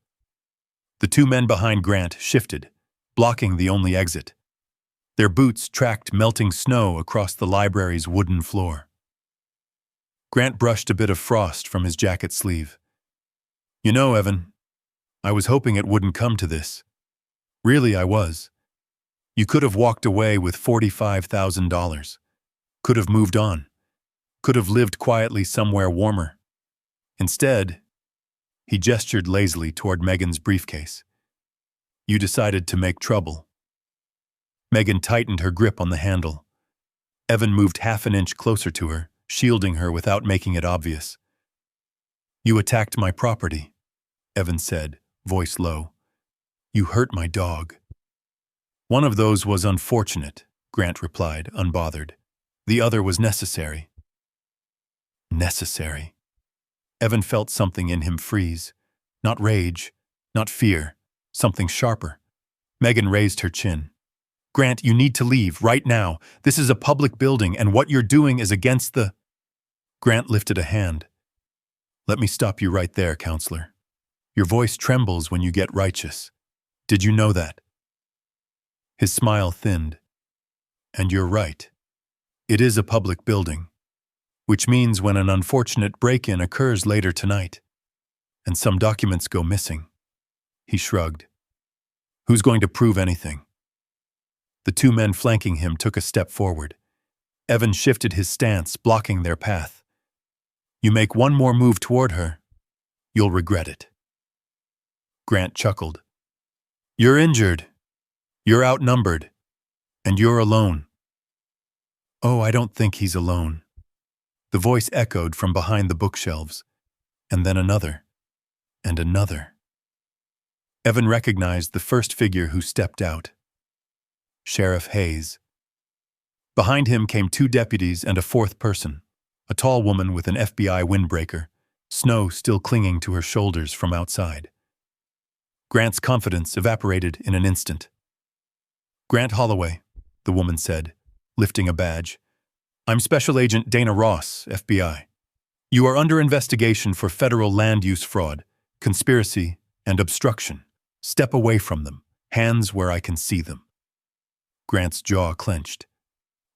The two men behind Grant shifted, blocking the only exit. Their boots tracked melting snow across the library's wooden floor. Grant brushed a bit of frost from his jacket sleeve. "You know, Evan, I was hoping it wouldn't come to this. Really, I was. You could have walked away with $45,000. Could have moved on. Could have lived quietly somewhere warmer. Instead," he gestured lazily toward Megan's briefcase, "you decided to make trouble." Megan tightened her grip on the handle. Evan moved half an inch closer to her, shielding her without making it obvious. You attacked my property, Evan said, voice low. You hurt my dog. One of those was unfortunate, Grant replied, unbothered. The other was necessary. Necessary. Evan felt something in him freeze. Not rage, not fear, something sharper. Megan raised her chin. Grant, you need to leave, right now. This is a public building, and what you're doing is against the… Grant lifted a hand. Let me stop you right there, counselor. Your voice trembles when you get righteous. Did you know that? His smile thinned. And you're right. It is a public building, which means when an unfortunate break-in occurs later tonight, and some documents go missing. He shrugged. Who's going to prove anything? The two men flanking him took a step forward. Evan shifted his stance, blocking their path. You make one more move toward her, you'll regret it. Grant chuckled. You're injured. You're outnumbered. And you're alone. Oh, I don't think he's alone. The voice echoed from behind the bookshelves, and then another, and another. Evan recognized the first figure who stepped out. Sheriff Hayes. Behind him came two deputies and a fourth person, a tall woman with an FBI windbreaker, snow still clinging to her shoulders from outside. Grant's confidence evaporated in an instant. Grant Holloway, the woman said, lifting a badge. I'm Special Agent Dana Ross, FBI. You are under investigation for federal land use fraud, conspiracy, and obstruction. Step away from them, hands where I can see them. Grant's jaw clenched.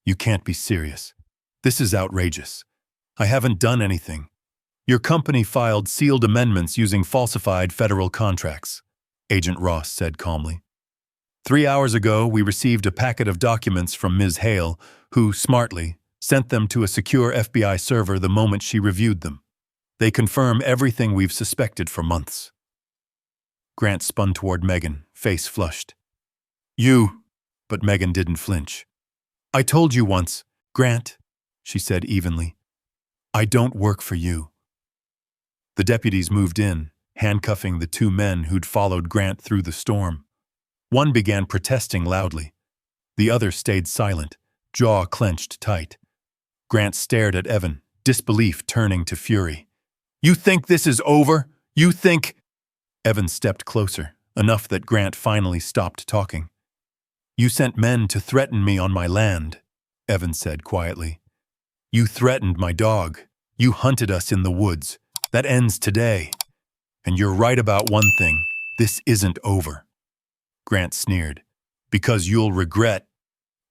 You can't be serious. This is outrageous. I haven't done anything. Your company filed sealed amendments using falsified federal contracts, Agent Ross said calmly. 3 hours ago, we received a packet of documents from Ms. Hale, who, smartly, sent them to a secure FBI server the moment she reviewed them. They confirm everything we've suspected for months. Grant spun toward Megan, face flushed. You… But Megan didn't flinch. I told you once, Grant, she said evenly. I don't work for you. The deputies moved in, handcuffing the two men who'd followed Grant through the storm. One began protesting loudly. The other stayed silent, jaw clenched tight. Grant stared at Evan, disbelief turning to fury. You think this is over? You think… Evan stepped closer, enough that Grant finally stopped talking. You sent men to threaten me on my land, Evan said quietly. You threatened my dog. You hunted us in the woods. That ends today. And you're right about one thing. This isn't over. Grant sneered. Because you'll regret…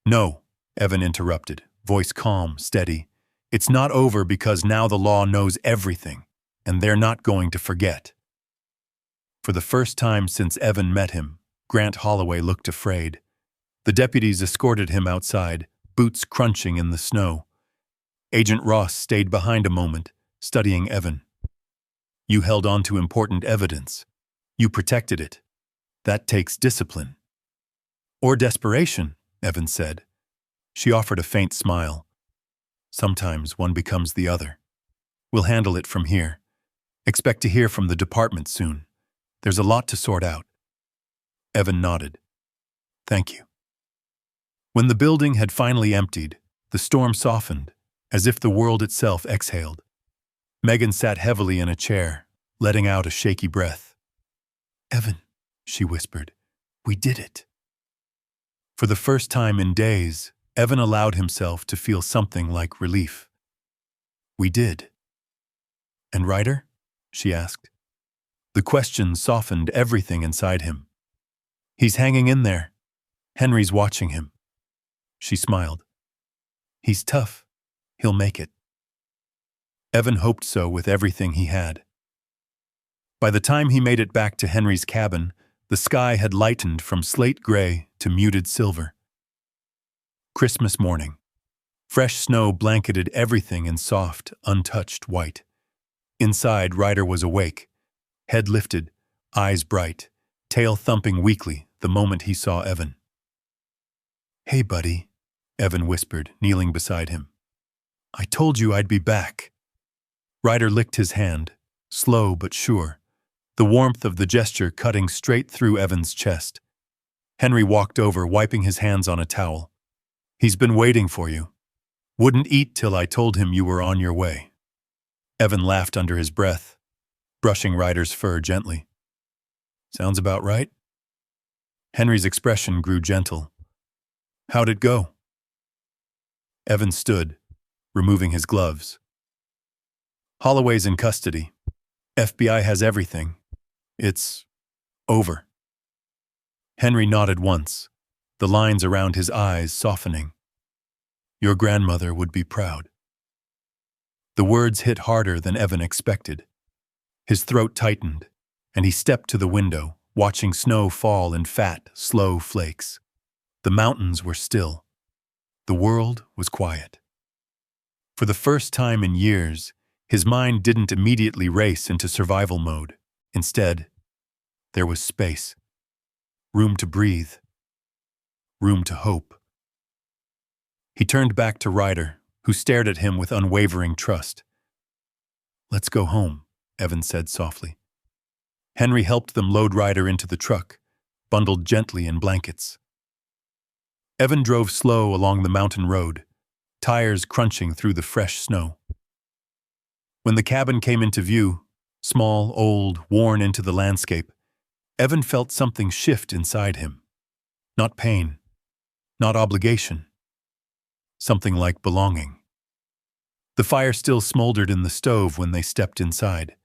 No, Evan interrupted, voice calm, steady. It's not over because now the law knows everything, and they're not going to forget. For the first time since Evan met him, Grant Holloway looked afraid. The deputies escorted him outside, boots crunching in the snow. Agent Ross stayed behind a moment, studying Evan. You held on to important evidence. You protected it. That takes discipline. Or desperation, Evan said. She offered a faint smile. Sometimes one becomes the other. We'll handle it from here. Expect to hear from the department soon. There's a lot to sort out. Evan nodded. Thank you. When the building had finally emptied, the storm softened, as if the world itself exhaled. Megan sat heavily in a chair, letting out a shaky breath. Evan, she whispered, we did it. For the first time in days, Evan allowed himself to feel something like relief. We did. And Ryder? She asked. The question softened everything inside him. He's hanging in there. Henry's watching him. She smiled. He's tough. He'll make it. Evan hoped so with everything he had. By the time he made it back to Henry's cabin, the sky had lightened from slate gray to muted silver. Christmas morning. Fresh snow blanketed everything in soft, untouched white. Inside, Ryder was awake, head lifted, eyes bright, tail thumping weakly the moment he saw Evan. Hey, buddy, Evan whispered, kneeling beside him. I told you I'd be back. Ryder licked his hand, slow but sure, the warmth of the gesture cutting straight through Evan's chest. Henry walked over, wiping his hands on a towel. "He's been waiting for you. Wouldn't eat till I told him you were on your way." Evan laughed under his breath, brushing Ryder's fur gently. "Sounds about right." Henry's expression grew gentle. "How'd it go?" Evan stood, removing his gloves. "Holloway's in custody. FBI has everything. It's over." Henry nodded once, the lines around his eyes softening. "Your grandmother would be proud." The words hit harder than Evan expected. His throat tightened, and he stepped to the window, watching snow fall in fat, slow flakes. The mountains were still. The world was quiet. For the first time in years, his mind didn't immediately race into survival mode. Instead, there was space. Room to breathe. Room to hope. He turned back to Ryder, who stared at him with unwavering trust. "Let's go home," Evan said softly. Henry helped them load Ryder into the truck, bundled gently in blankets. Evan drove slow along the mountain road, tires crunching through the fresh snow. When the cabin came into view, small, old, worn into the landscape, Evan felt something shift inside him. Not pain, not obligation. Something like belonging. The fire still smoldered in the stove when they stepped inside.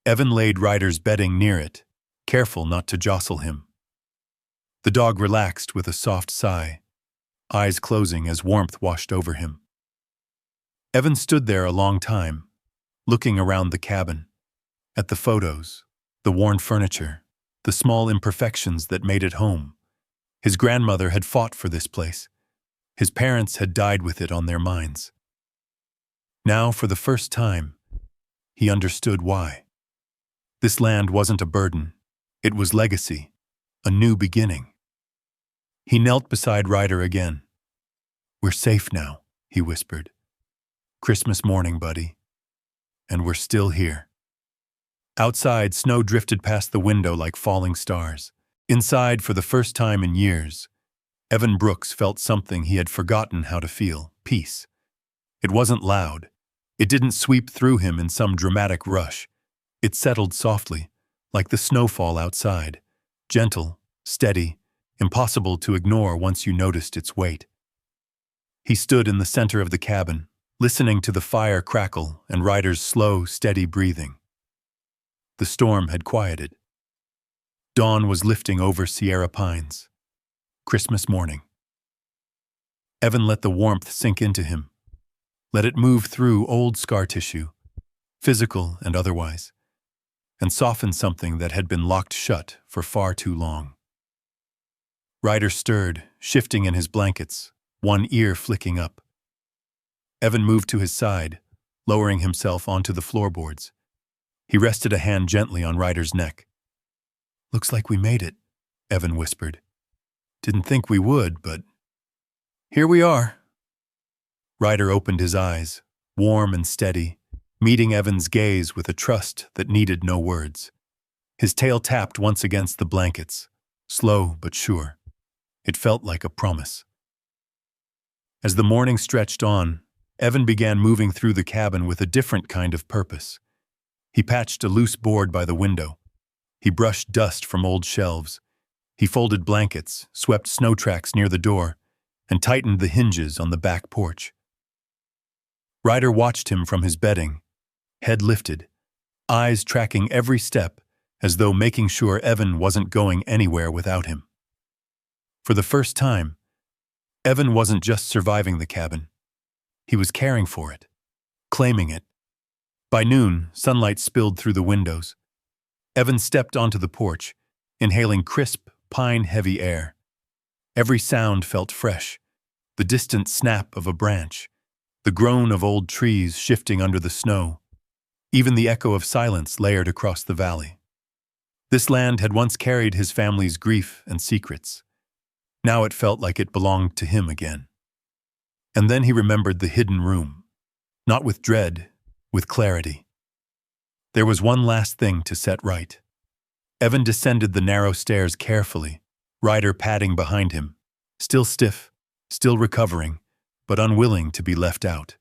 Evan laid Ryder's bedding near it, careful not to jostle him. The dog relaxed with a soft sigh, eyes closing as warmth washed over him. Evan stood there a long time, looking around the cabin, at the photos, the worn furniture, the small imperfections that made it home. His grandmother had fought for this place. His parents had died with it on their minds. Now, for the first time, he understood why. This land wasn't a burden. It was legacy, a new beginning. He knelt beside Ryder again. "We're safe now," he whispered. "Christmas morning, buddy. And we're still here." Outside, snow drifted past the window like falling stars. Inside, for the first time in years, Evan Brooks felt something he had forgotten how to feel: peace. It wasn't loud. It didn't sweep through him in some dramatic rush. It settled softly, like the snowfall outside, gentle, steady, impossible to ignore once you noticed its weight. He stood in the center of the cabin, listening to the fire crackle and Ryder's slow, steady breathing. The storm had quieted. Dawn was lifting over Sierra Pines. Christmas morning. Evan let the warmth sink into him. Let it move through old scar tissue, physical and otherwise, and soften something that had been locked shut for far too long. Ryder stirred, shifting in his blankets, one ear flicking up. Evan moved to his side, lowering himself onto the floorboards. He rested a hand gently on Ryder's neck. "Looks like we made it," Evan whispered. "Didn't think we would, but here we are." Ryder opened his eyes, warm and steady, meeting Evan's gaze with a trust that needed no words. His tail tapped once against the blankets, slow but sure. It felt like a promise. As the morning stretched on, Evan began moving through the cabin with a different kind of purpose. He patched a loose board by the window. He brushed dust from old shelves. He folded blankets, swept snow tracks near the door, and tightened the hinges on the back porch. Ryder watched him from his bedding, head lifted, eyes tracking every step as though making sure Evan wasn't going anywhere without him. For the first time, Evan wasn't just surviving the cabin. He was caring for it, claiming it. By noon, sunlight spilled through the windows. Evan stepped onto the porch, inhaling crisp, pine-heavy air. Every sound felt fresh: the distant snap of a branch, the groan of old trees shifting under the snow, even the echo of silence layered across the valley. This land had once carried his family's grief and secrets. Now it felt like it belonged to him again. And then he remembered the hidden room, not with dread, with clarity. There was one last thing to set right. Evan descended the narrow stairs carefully, Ryder padding behind him, still stiff, still recovering, but unwilling to be left out.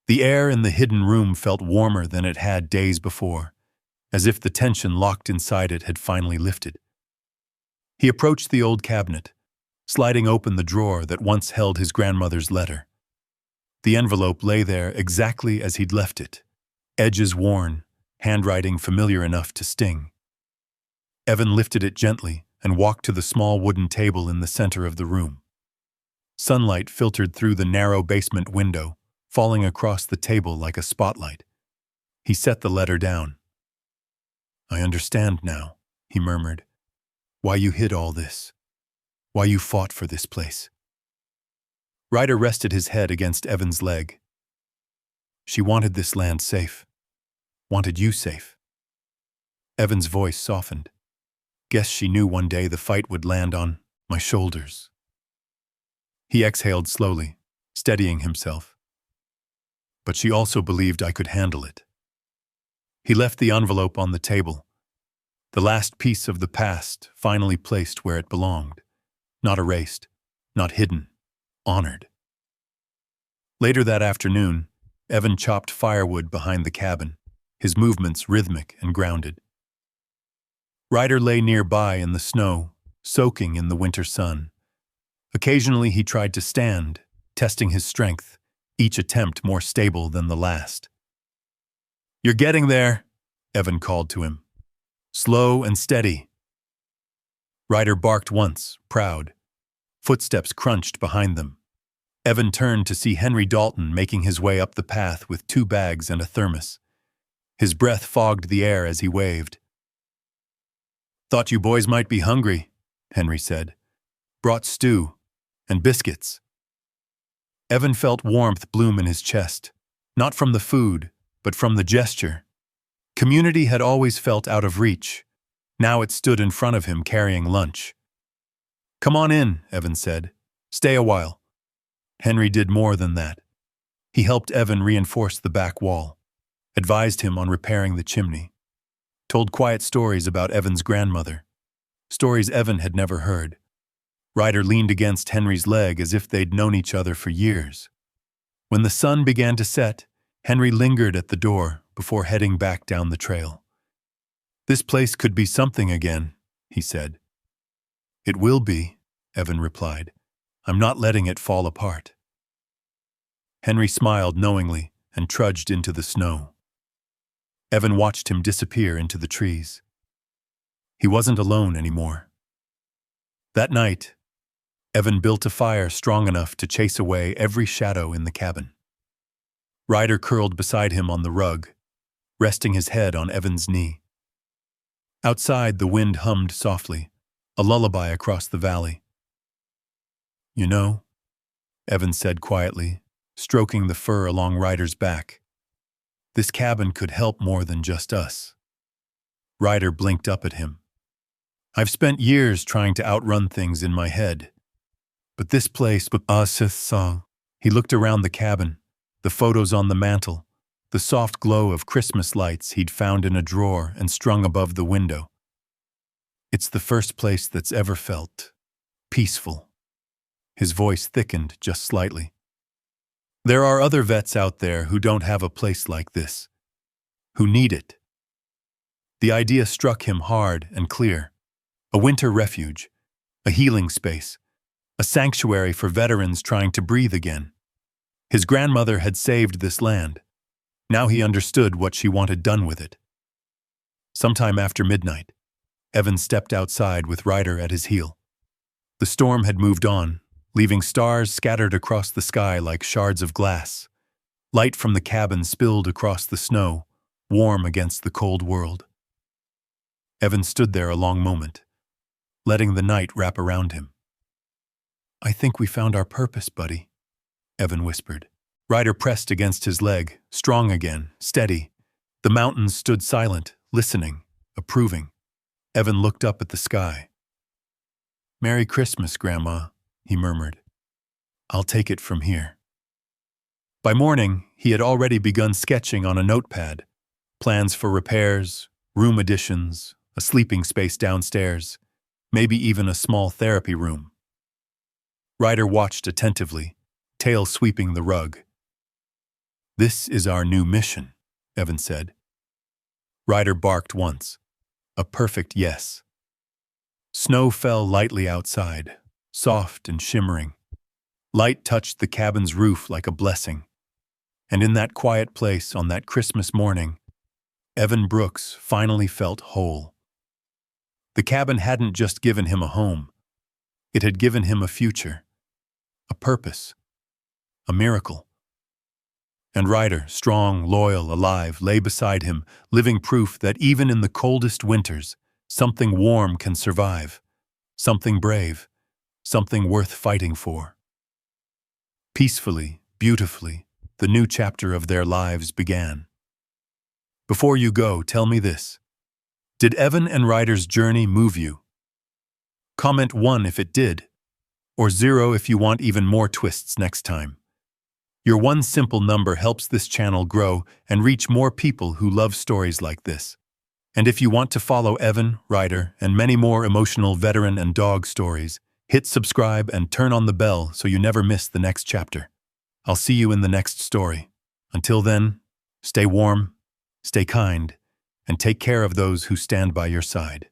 The air in the hidden room felt warmer than it had days before, as if the tension locked inside it had finally lifted. He approached the old cabinet, sliding open the drawer that once held his grandmother's letter. The envelope lay there exactly as he'd left it, edges worn, handwriting familiar enough to sting. Evan lifted it gently and walked to the small wooden table in the center of the room. Sunlight filtered through the narrow basement window, falling across the table like a spotlight. He set the letter down. "I understand now," he murmured, "why you hid all this, why you fought for this place." Ryder rested his head against Evan's leg. "She wanted this land safe, wanted you safe." Evan's voice softened. "Guess she knew one day the fight would land on my shoulders." He exhaled slowly, steadying himself. "But she also believed I could handle it." He left the envelope on the table, the last piece of the past finally placed where it belonged, not erased, not hidden, honored. Later that afternoon, Evan chopped firewood behind the cabin, his movements rhythmic and grounded. Ryder lay nearby in the snow, soaking in the winter sun. Occasionally he tried to stand, testing his strength, each attempt more stable than the last. "You're getting there," Evan called to him. "Slow and steady." Ryder barked once, proud. Footsteps crunched behind them. Evan turned to see Henry Dalton making his way up the path with 2 bags and a thermos. His breath fogged the air as he waved. "Thought you boys might be hungry," Henry said. "Brought stew and biscuits." Evan felt warmth bloom in his chest, not from the food, but from the gesture. Community had always felt out of reach. Now it stood in front of him carrying lunch. "Come on in," Evan said. "Stay a while." Henry did more than that. He helped Evan reinforce the back wall, advised him on repairing the chimney, told quiet stories about Evan's grandmother, stories Evan had never heard. Ryder leaned against Henry's leg as if they'd known each other for years. When the sun began to set, Henry lingered at the door before heading back down the trail. "This place could be something again," he said. "It will be," Evan replied. "I'm not letting it fall apart." Henry smiled knowingly and trudged into the snow. Evan watched him disappear into the trees. He wasn't alone anymore. That night, Evan built a fire strong enough to chase away every shadow in the cabin. Ryder curled beside him on the rug, resting his head on Evan's knee. Outside, the wind hummed softly, a lullaby across the valley. "You know," Evan said quietly, stroking the fur along Ryder's back, "this cabin could help more than just us." Ryder blinked up at him. "I've spent years trying to outrun things in my head. But this place, song." He looked around the cabin, the photos on the mantel, the soft glow of Christmas lights he'd found in a drawer and strung above the window. "It's the first place that's ever felt peaceful." His voice thickened just slightly. "There are other vets out there who don't have a place like this, who need it." The idea struck him hard and clear. A winter refuge, a healing space, a sanctuary for veterans trying to breathe again. His grandmother had saved this land. Now he understood what she wanted done with it. Sometime after midnight, Evan stepped outside with Ryder at his heel. The storm had moved on, leaving stars scattered across the sky like shards of glass. Light from the cabin spilled across the snow, warm against the cold world. Evan stood there a long moment, letting the night wrap around him. "I think we found our purpose, buddy," Evan whispered. Ryder pressed against his leg, strong again, steady. The mountains stood silent, listening, approving. Evan looked up at the sky. "Merry Christmas, Grandma," he murmured. "I'll take it from here." By morning, he had already begun sketching on a notepad, Plans for repairs, room additions, a sleeping space downstairs, maybe even a small therapy room. Ryder watched attentively, tail sweeping the rug. "This is our new mission," Evan said. Ryder barked once. A perfect yes. Snow fell lightly outside, soft and shimmering. Light touched the cabin's roof like a blessing. And in that quiet place on that Christmas morning, Evan Brooks finally felt whole. The cabin hadn't just given him a home. It had given him a future, a purpose, a miracle. And Ryder, strong, loyal, alive, lay beside him, living proof that even in the coldest winters, something warm can survive, something brave, something worth fighting for. Peacefully, beautifully, the new chapter of their lives began. Before you go, tell me this. Did Evan and Ryder's journey move you? Comment 1 if it did, or 0 if you want even more twists next time. Your one simple number helps this channel grow and reach more people who love stories like this. And if you want to follow Evan, Ryder, and many more emotional veteran and dog stories, hit subscribe and turn on the bell so you never miss the next chapter. I'll see you in the next story. Until then, stay warm, stay kind, and take care of those who stand by your side.